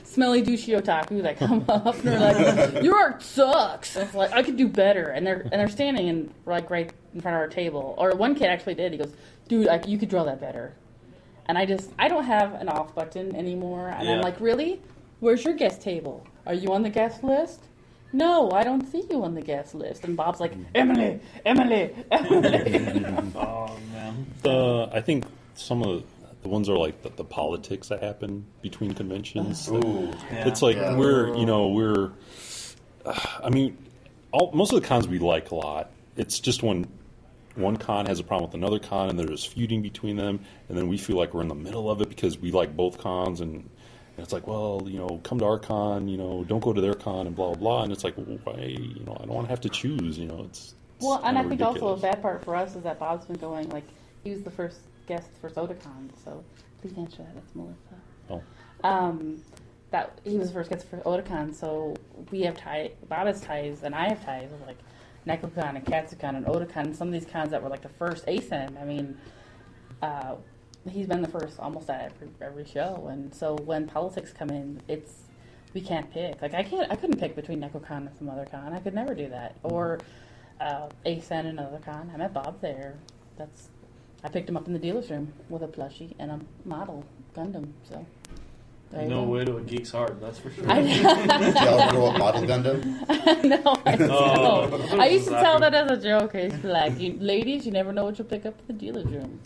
Smelly douchey otaku that come up and they're like, "Your art sucks." And it's like, I could do better, and they're standing in right in front of our table. Or one kid actually did. He goes, "Dude, you could draw that better." And I don't have an off button anymore. And I'm like, "Really? Where's your guest table? Are you on the guest list?" "No, I don't see you on the guest list." And Bob's like, Emily. Oh man. I think some of the ones are like the politics that happen between conventions. Ooh. Yeah. It's like most of the cons we like a lot. It's just when one con has a problem with another con and there's feuding between them, and then we feel like we're in the middle of it because we like both cons, and it's like, well, come to our con, don't go to their con, and blah, blah, blah. And it's like, well, why, I don't want to have to choose, it's well, and I think ridiculous. also a bad part for us is that Bob's been going, like, he was the first guest for SodaCon, so please answer that, that's Melissa. Oh. That he was the first guest for Otakon, so we have Bob has ties, and I have ties with, like, NekoCon and Katsucon and Otakon, and some of these cons that were, like, the first ASEN. I mean, he's been the first almost at every show, and so when politics come in, we can't pick. Like I couldn't pick between NekoCon and some other con. I could never do that. Or ASEN and another con. I met Bob there. I picked him up in the dealer's room with a plushie and a model Gundam. So no way to a geek's heart, that's for sure. Did y'all grow up model Gundam? No, I don't. I used to tell that as a joke. I used to be like, ladies, you never know what you'll pick up in the dealer's room.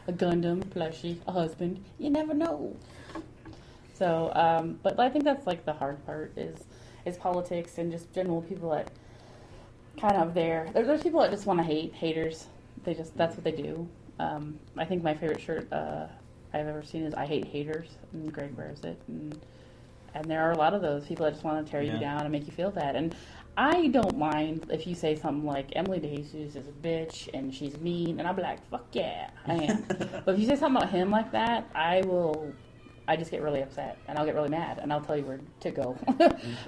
A Gundam, plushie, a husband. You never know. So, but I think that's like the hard part is politics and just general people that kind of there's people that just want to hate, haters. That's what they do. I think my favorite shirt I've ever seen is "I hate haters," and Greg wears it. And there are a lot of those people that just want to tear you down and make you feel bad. And I don't mind if you say something like, "Emily DeJesus is a bitch and she's mean," and I'll be like, "Fuck yeah, I am." But if you say something about him like that, I just get really upset and I'll get really mad and I'll tell you where to go.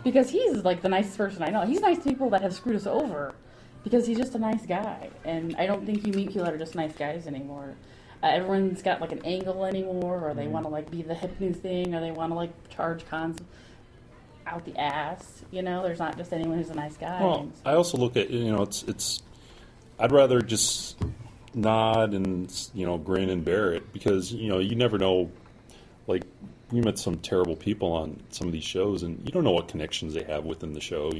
Because he's like the nicest person I know. He's nice to people that have screwed us over because he's just a nice guy. And I don't think you meet people that are just nice guys anymore. Everyone's got like an angle anymore, or they want to like be the hip new thing, or they want to like charge cons out the ass. There's not just anyone who's a nice guy. Well, I also look at it's. I'd rather just nod and grin and bear it because you never know. Like we met some terrible people on some of these shows, and you don't know what connections they have within the show.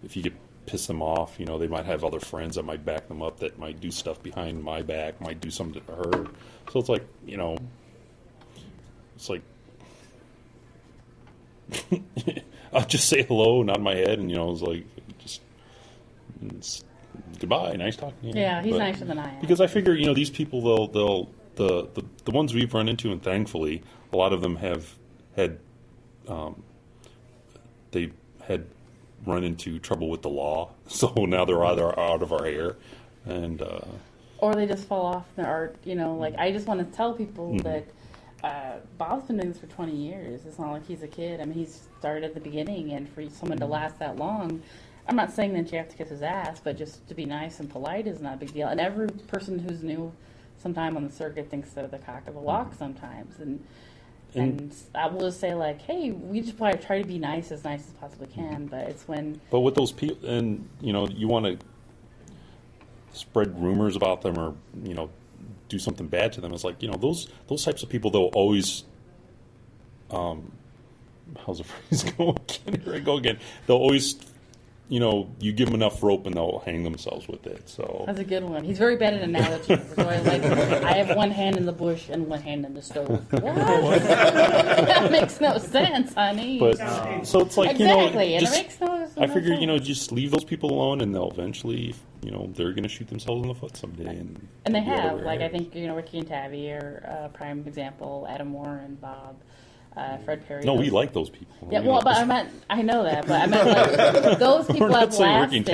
If you get piss them off, they might have other friends that might back them up, that might do stuff behind my back, might do something to her. So it's like, it's like I'll just say hello, nod my head, and it's like it's goodbye, nice talking to you. Yeah, he's nicer than I am. Because I figure, these people, they'll the ones we've run into, and thankfully a lot of them have had they had run into trouble with the law, so now they're either out of our hair, and or they just fall off the art. Like I just want to tell people that Bob's been doing this for 20 years. It's not like he's a kid. I mean, he started at the beginning, and for someone to last that long, I'm not saying that you have to kiss his ass, but just to be nice and polite is not a big deal. And every person who's new sometime on the circuit thinks they're the cock of the walk sometimes, and I will just say, like, hey, we just probably try to be nice as possibly can, but it's when... But with those people, and, you want to spread rumors about them or, do something bad to them. It's like, those types of people, they'll always... how's the phrase go again? Here I go again. They'll always... you give them enough rope and they'll hang themselves with it. So that's a good one. He's very bad at analogies. So I have one hand in the bush and one hand in the stove. What? That makes no sense, honey. But so it's like exactly, just, it makes no sense. I figure just leave those people alone, and they'll eventually they're going to shoot themselves in the foot someday. And they have, like I think Ricky and Tabby are a prime example. Adam Warren, Bob. Fred Perry. No, we like those people. Yeah, well, but I know that, but I meant like those people have lasted.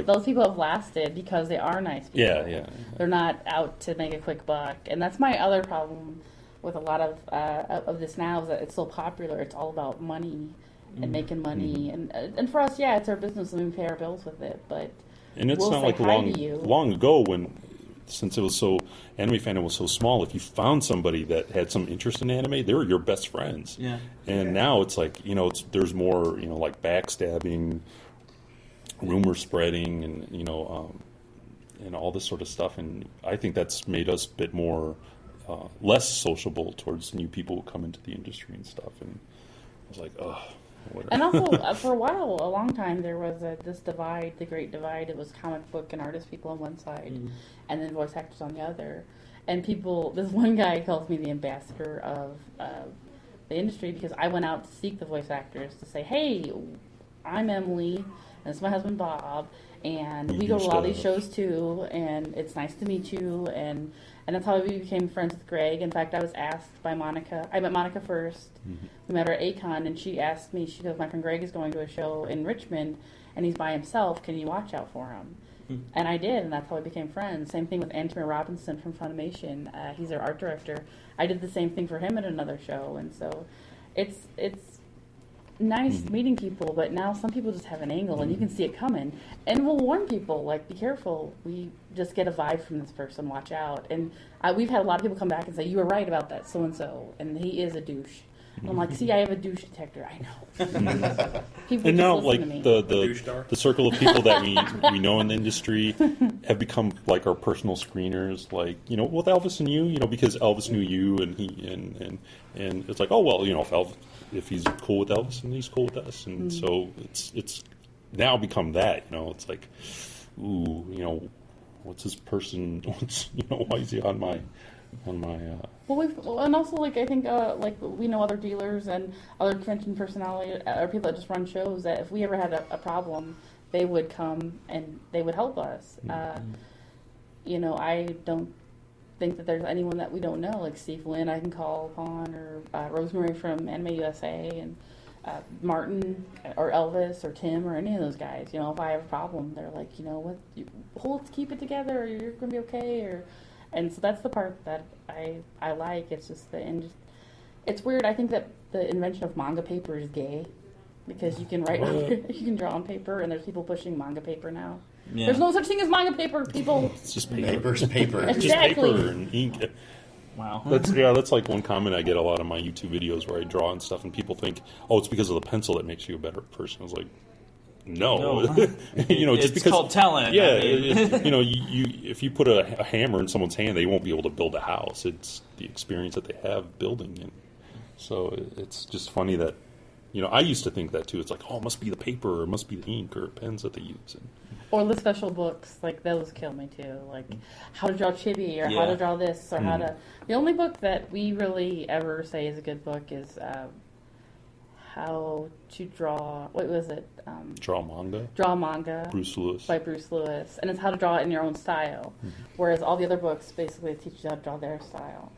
Those people have lasted because they are nice people. Yeah. They're not out to make a quick buck, and that's my other problem with a lot of this now is that it's so popular. It's all about money and making money, and for us, yeah, it's our business and we pay our bills with it. But and it's not like long ago when. Since it was so anime fandom was so small, if you found somebody that had some interest in anime, they were your best friends. Yeah. And now it's like there's more like backstabbing, rumor spreading, and and all this sort of stuff. And I think that's made us a bit more less sociable towards new people who come into the industry and stuff. And I was like, oh. Whatever. And also, for a long time, there was this divide, the Great Divide. It was comic book and artist people on one side, and then voice actors on the other. And this one guy calls me the ambassador of the industry because I went out to seek the voice actors to say, hey, I'm Emily, and this is my husband Bob, and we go to a lot of these shows too, and it's nice to meet you, and that's how we became friends with Greg. In fact, I was asked by Monica. I met Monica first. We met her at Acon, and she asked me, she goes, my friend Greg is going to a show in Richmond, and he's by himself. Can you watch out for him? And I did, and that's how we became friends. Same thing with Anthony Robinson from Funimation. He's our art director. I did the same thing for him at another show, and so it's nice meeting people, but now some people just have an angle, and you can see it coming. And we'll warn people, like, be careful. We just get a vibe from this person. Watch out. And we've had a lot of people come back and say, you were right about that so-and-so, and he is a douche. And I'm like, see, I have a douche detector. I know. And now, like, the circle of people that we know in the industry have become, like, our personal screeners. Like, with Elvis and you, because Elvis knew you, and it's like, oh, well, if he's cool with Elvis, and he's cool with us. And so it's now become that, it's like, ooh, what's this person, why is he on my and also, like, I think, like, we know other dealers and other convention personality, or people that just run shows, that if we ever had a problem, they would come and they would help us. I don't think that there's anyone that we don't know, like Steve Lynn I can call upon, or Rosemary from Anime USA, and Martin, or Elvis, or Tim, or any of those guys. If I have a problem, they're like, keep it together, or you're going to be okay, and so that's the part that I like. It's just it's weird. I think that the invention of manga paper is gay, because you can you can draw on paper, and there's people pushing manga paper now. Yeah. There's no such thing as manga paper, people. It's just paper. Paper's paper. It's just paper and ink. Wow. That's like one comment I get a lot of my YouTube videos where I draw and stuff, and people think, oh, it's because of the pencil that makes you a better person. I was like, no. Just it's because, called talent. Yeah, if you put a hammer in someone's hand, they won't be able to build a house. It's the experience that they have building it. So it's just funny that, I used to think that too. It's like, oh, it must be the paper, or it must be the ink or pens that they use. Or the special books, like, those kill me too. Like, how to draw chibi, or how to draw this, or how to... The only book that we really ever say is a good book is how to draw. What was it? Draw manga. Draw manga. Bruce Lewis. By Bruce Lewis, and it's how to draw it in your own style. Whereas all the other books basically teach you how to draw their style.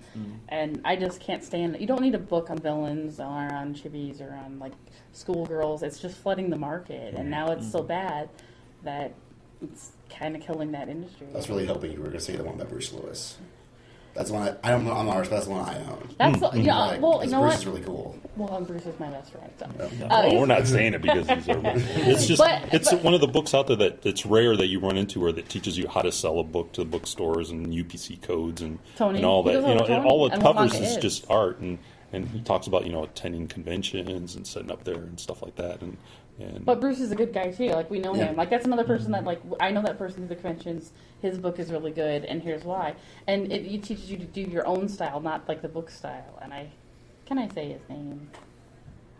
And I just can't stand. You don't need a book on villains or on chibis or on like schoolgirls. It's just flooding the market, and now it's so bad that it's kind of killing that industry. I was really hoping you were going to say the one by Bruce Lewis. That's the one I don't know. I'm ours. That's the one I own. That's yeah. Like, Well, you know Bruce what? is really cool. Well, Bruce is my best friend. So. Well, we're not saying it because he's our It's just it's one of the books out there that it's rare that you run into where that teaches you how to sell a book to the bookstores and UPC codes and all that. And all it covers is just art and he talks about attending conventions and setting up there and stuff like that and But Bruce is a good guy too. Like we know him. Like that's another person that like I know that person at the conventions. His book is really good, and here's why. And it teaches you to do your own style, not like the book style. And can I say his name?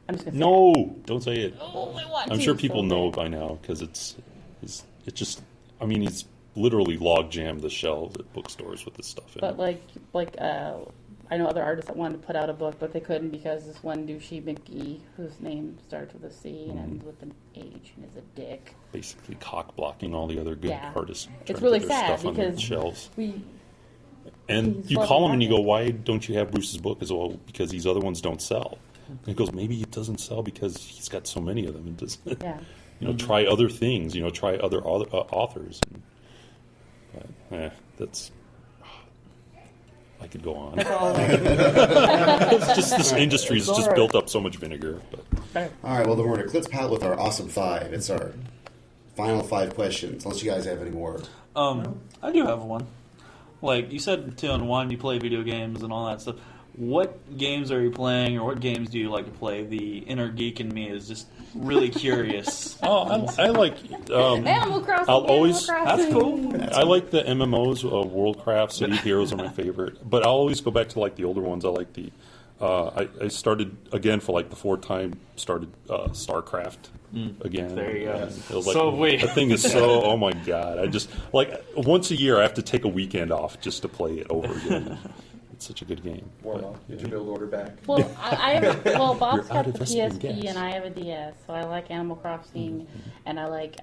I'm just gonna say don't say it. Oh, I want I'm to, sure people so know bad. by now because it's just. I mean, he's literally log jammed the shelves at bookstores with this stuff. But I know other artists that wanted to put out a book, but they couldn't because this one douchey McGee, whose name starts with a C and ends with an H and is a dick. Basically cock blocking all the other good artists. It's really to put their sad stuff on their because shelves. And you call him and you go, why don't you have Bruce's book? As well, because these other ones don't sell. And he goes, maybe it doesn't sell because he's got so many of them. And doesn't, try other things. Try other authors. That's. I could go on. It's just this industry's just built up so much vinegar. But. All right, well, then we're going to clip out with our awesome 5. It's our final 5 questions, unless you guys have any more. I do have one. Like, you said 2 and 1, you play video games and all that stuff. What games are you playing, or what games do you like to play? The inner geek in me is just really curious. I like... Animal Crossing! I'll always... That's cool. I like the MMOs. Worldcraft, City of Heroes are my favorite. But I'll always go back to like the older ones. I like the... I started, again, for like the 4th time, started StarCraft again. There you go. It was like, So wait. that thing is so... Oh my God. I just... Like, once a year I have to take a weekend off just to play it over again. It's such a good game. Warm up. Get your build order back. Well, Bob's You're out got of the Vespene PSP gas. and I have a DS, so I like Animal Crossing, and I like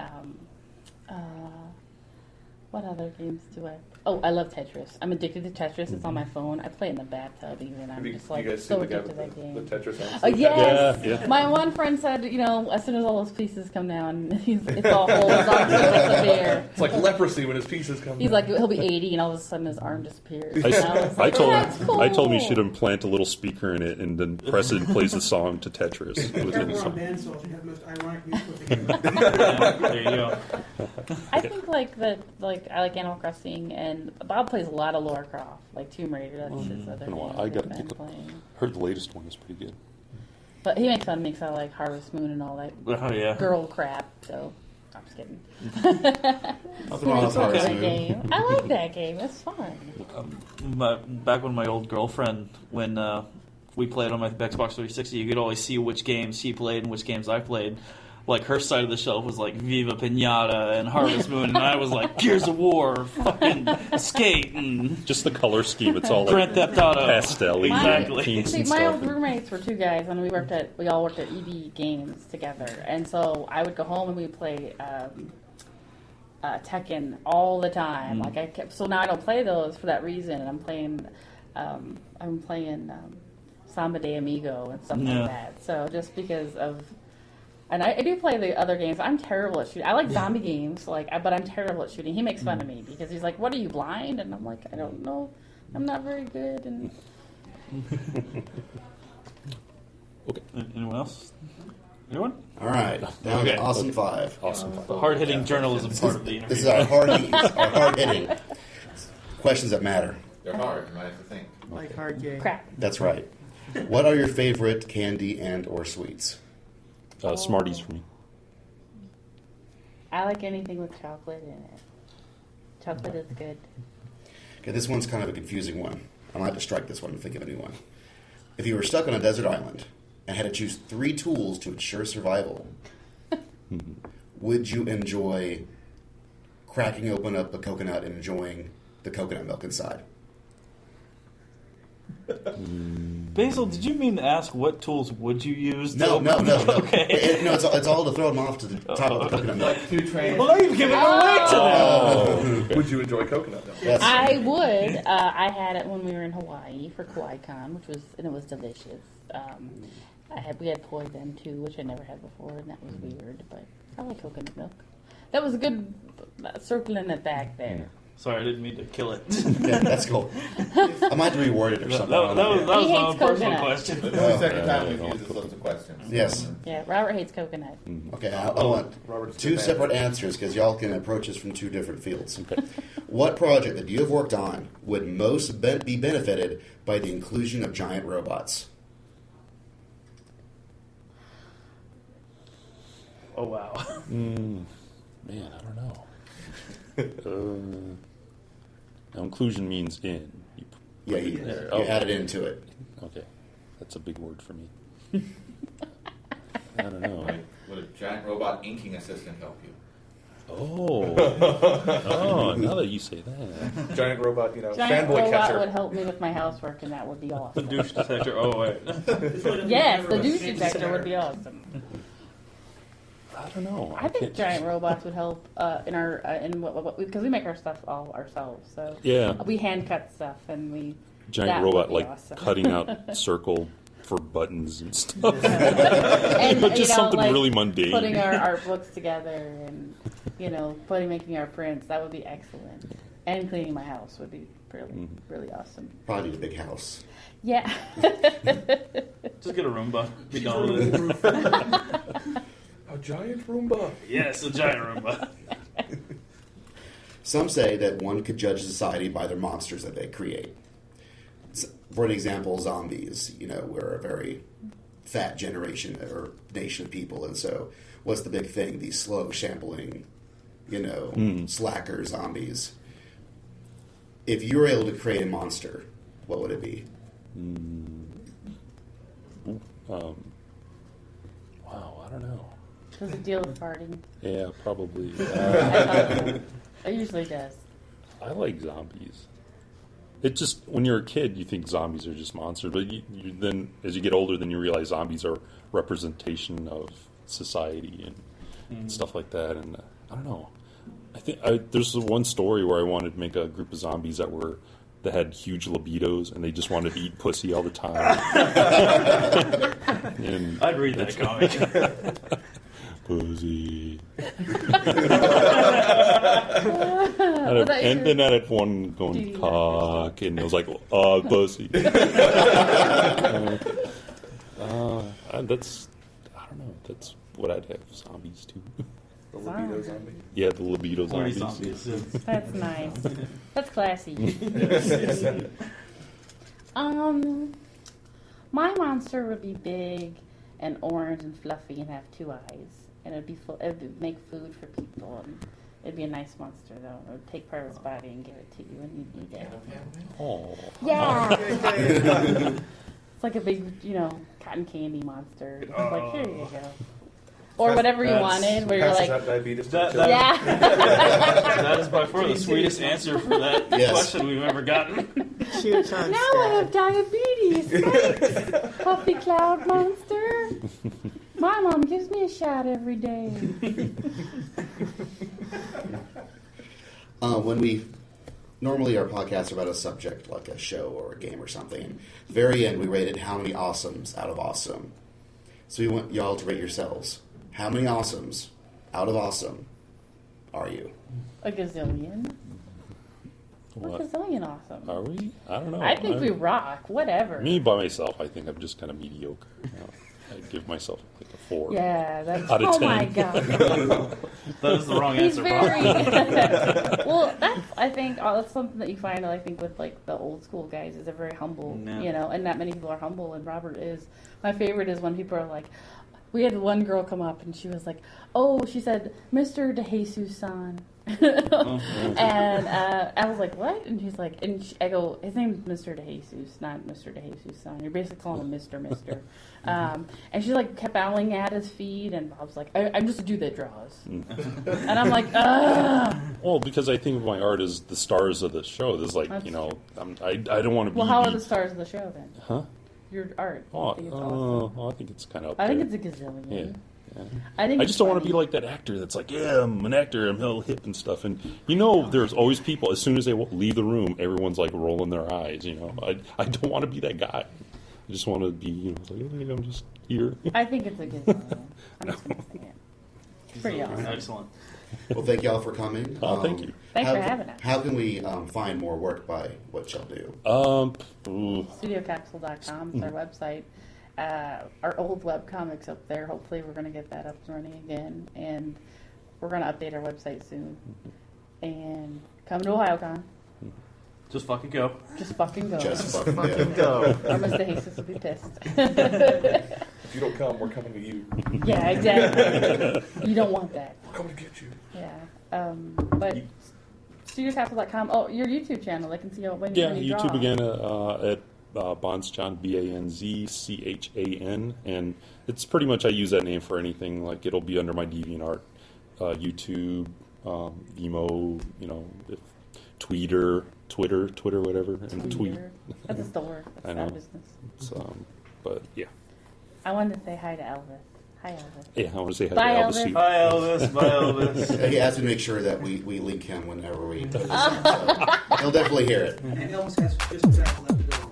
what other games do I? Oh, I love Tetris. I'm addicted to Tetris. It's on my phone. I play it in the bathtub even. I'm just like you guys so see the guy addicted to with that game. the Tetris on? Oh yes! Yeah. My one friend said, as soon as all those pieces come down, it's all holes. It's all severe. It's like leprosy when his pieces come He's down. like, he'll be 80, and all of a sudden his arm disappears. I told "That's cool." I told him he should implant a little speaker in it and then press it and plays the song to Tetris. With Careful it. on band souls. You have the most ironic musical together. There you go. I think I like Animal Crossing, and Bob plays a lot of Lara Croft, like Tomb Raider. That's his other Been a while. game I he's gotta been pick up. playing. Heard the latest one is pretty good. But he makes fun of like Harvest Moon and all that Oh, yeah. girl crap. So I'm just kidding. Nothing wrong with Harvest That Moon. game. I like that game. It's fun. Back when my old girlfriend, when we played on my Xbox 360, you could always see which games she played and which games I played. Like, her side of the shelf was like Viva Pinata and Harvest Moon, and I was like Gears of War, fucking Skate, and Just the color scheme. It's all Grand like Theft Auto. pastel, Exactly. pinks See, and my stuff. old roommates were 2 guys, and we all worked at EB Games together. And so I would go home and we'd play Tekken all the time. So now I don't play those for that reason, and I'm playing Samba de Amigo and stuff like that. So just because of, and I do play the other games. I'm terrible at shooting. I like zombie games, but I'm terrible at shooting. He makes fun of me because he's like, "What are you, blind?" And I'm like, "I don't know. I'm not very good." And Okay. Anyone else? Anyone? All right, down to awesome 5. Awesome. The hard-hitting journalism part of the interview. This is our hard-hitting questions that matter. They're hard, you might have to think. Like hard game. crap. That's right. What are your favorite candy and or sweets? Smarties for me. I like anything with chocolate in it. Chocolate is good. Okay, this one's kind of a confusing one. I might have to strike this one and think of a new one. If you were stuck on a desert island and had to choose 3 tools to ensure survival, would you enjoy cracking open up a coconut and enjoying the coconut milk inside? Basil, did you mean to ask what tools would you use? No. Okay. It's all to throw them off to the top of the coconut milk. Well, now you've given it away to them. Would you enjoy coconut milk? Yes. I would. I had it when we were in Hawaii for KawaiiCon, and it was delicious. We had poi then too, which I never had before, and that was weird. But I like coconut milk. That was a good circling it back there. Sorry, I didn't mean to kill it. Yeah, that's cool. I might reword it or something. That was my He own hates personal coconut. question. But the second time we've used this list of questions. Yes. Yeah, Robert hates coconut. Okay, I want Robert's two good separate man. answers because y'all can approach this from two different fields. Okay. What project that you have worked on would most be benefited by the inclusion of giant robots? Oh, wow. Man, I don't know. Now, inclusion means in. Yeah, you added into it. Okay, that's a big word for me. I don't know. Would a giant robot inking assistant help you? Oh, now that you say that. Giant robot, Giant fanboy robot catcher. would help me with my housework, and that would be The awesome. douche detector. Oh, wait. Yes, the douche detector would be awesome. I don't know. I think giant robots would help because we make our stuff all ourselves. So Yeah. we hand cut stuff, and we Giant that robot would be like awesome. cutting out circle for buttons and stuff. and But just something really mundane. Putting our books together, and making our prints. That would be excellent. And cleaning my house would be really awesome. Probably need a big house. Yeah. Just get a Roomba. Be done with it. A giant Roomba. Yes, a giant Roomba. Some say that one could judge society by their monsters that they create. For an example, zombies. We're a very fat generation or nation of people, and so what's the big thing? These slow, shambling, slacker zombies. If you were able to create a monster, what would it be? Wow, I don't know. Does it deal with farting? Yeah, probably. It usually does. I like zombies. It just, when you're a kid, you think zombies are just monsters, but you then, as you get older, then you realize zombies are representation of society and stuff like that. And I don't know. I think there's one story where I wanted to make a group of zombies that had huge libidos and they just wanted to eat pussy all the time. And I'd read that comic. pussy. And then I had one going cock, and it was like, pussy. That's, I don't know, that's what I'd have zombies too. The libido zombie. Yeah, the libido Horny zombies. zombies. That's nice. That's classy. My monster would be big and orange and fluffy and have 2 eyes, and it'd would make food for people, and it'd be a nice monster though. It would take part of its body and give it to you, and you'd eat it. Oh. Yeah. It's like a big, cotton candy monster. It's like, here you go. Or whatever you wanted, where you're Passes like, out diabetes to That- the children. yeah. That is by far the sweetest answer for that Yes. question we've ever gotten. Shoot on Now I have diabetes. Thanks, Puffy Cloud Monster. My mom gives me a shot every day. Normally our podcasts are about a subject like a show or a game or something. And at the very end, we rated how many awesomes out of awesome. So we want y'all to rate yourselves. How many awesomes out of awesome are you? A gazillion. What? A gazillion awesome. Are we? I don't know. I think we rock. Whatever. Me by myself, I think I'm just kind of mediocre. I give myself like a 4. Yeah, that's. Out of Oh 10. my god. That is the wrong He's answer, very. Bob. Well, that's that's something that you find. I think with like the old school guys is they're very humble. Yeah. And not many people are humble. And Robert is. My favorite is when people are like. We had one girl come up and she was like, "Oh," she said, "Mr. DeJesus-san." And I was like, "What?" And she's like, I go, "His name's Mr. DeJesus, not Mr. DeJesus-san. You're basically calling him Mr. And she like kept bowing at his feet, and Bob's like, "I'm just a dude that draws." And I'm like, "Ugh." Well, because I think of my art as the stars of the show. There's like, That's I don't want to be... Well, how are the stars of the show then? Huh? Your art. Oh, I think it's awesome. I think it's kind of up I think there. it's a gazillion. Yeah. I just don't want to be like that actor that's like, yeah, I'm an actor, I'm hell hip and stuff. And there's always people, as soon as they leave the room, everyone's like rolling their eyes. I don't want to be that guy. I just want to be, like, oh, I'm just here. I think it's a gazillion. I'm just going to say it. It's pretty awesome. Excellent. Well, thank y'all for coming. Thank you. Thanks for having us. How can we find more work by what y'all do? StudioCapsule.com is our website. Our old webcomic's up there. Hopefully we're going to get that up and running again. And we're going to update our website soon. And come to OhioCon. Just fucking go. Just fucking go. Just fucking Go. Or Mr. Jesus will be pissed. If you don't come, we're coming to you. Yeah, exactly. You don't want that. We're coming to get you. Yeah. But StudioCapsule.com. Oh, your YouTube channel. They can see when Yeah, you YouTube draw. again at Bonzchan, BANZCHAN, and it's pretty much I use that name for anything. Like it'll be under my DeviantArt, YouTube, emo, Twitter, whatever, and tweet. That's a store. That's I know. our business. It's, but yeah, I wanted to say hi to Elvis. Hi, Elvis. yeah. I want to say hi Bye, to Elvis. Elvis. too. Bye, Elvis. Bye, Elvis. He has to make sure that we link him whenever we put this in, so he'll definitely hear it. And Elvis has just exactly left the building.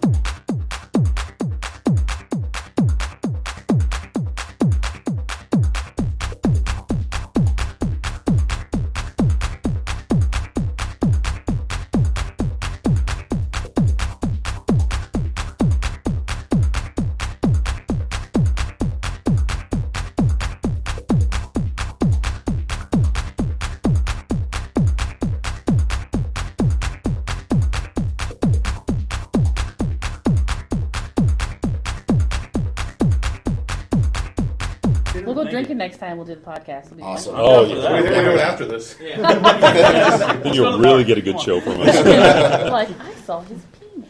We'll go drinking next time. We'll do the podcast. It'll be fun. Awesome. Oh, We're yeah. going to do it after this. Then you'll really get a good show from us. Like, I saw his penis.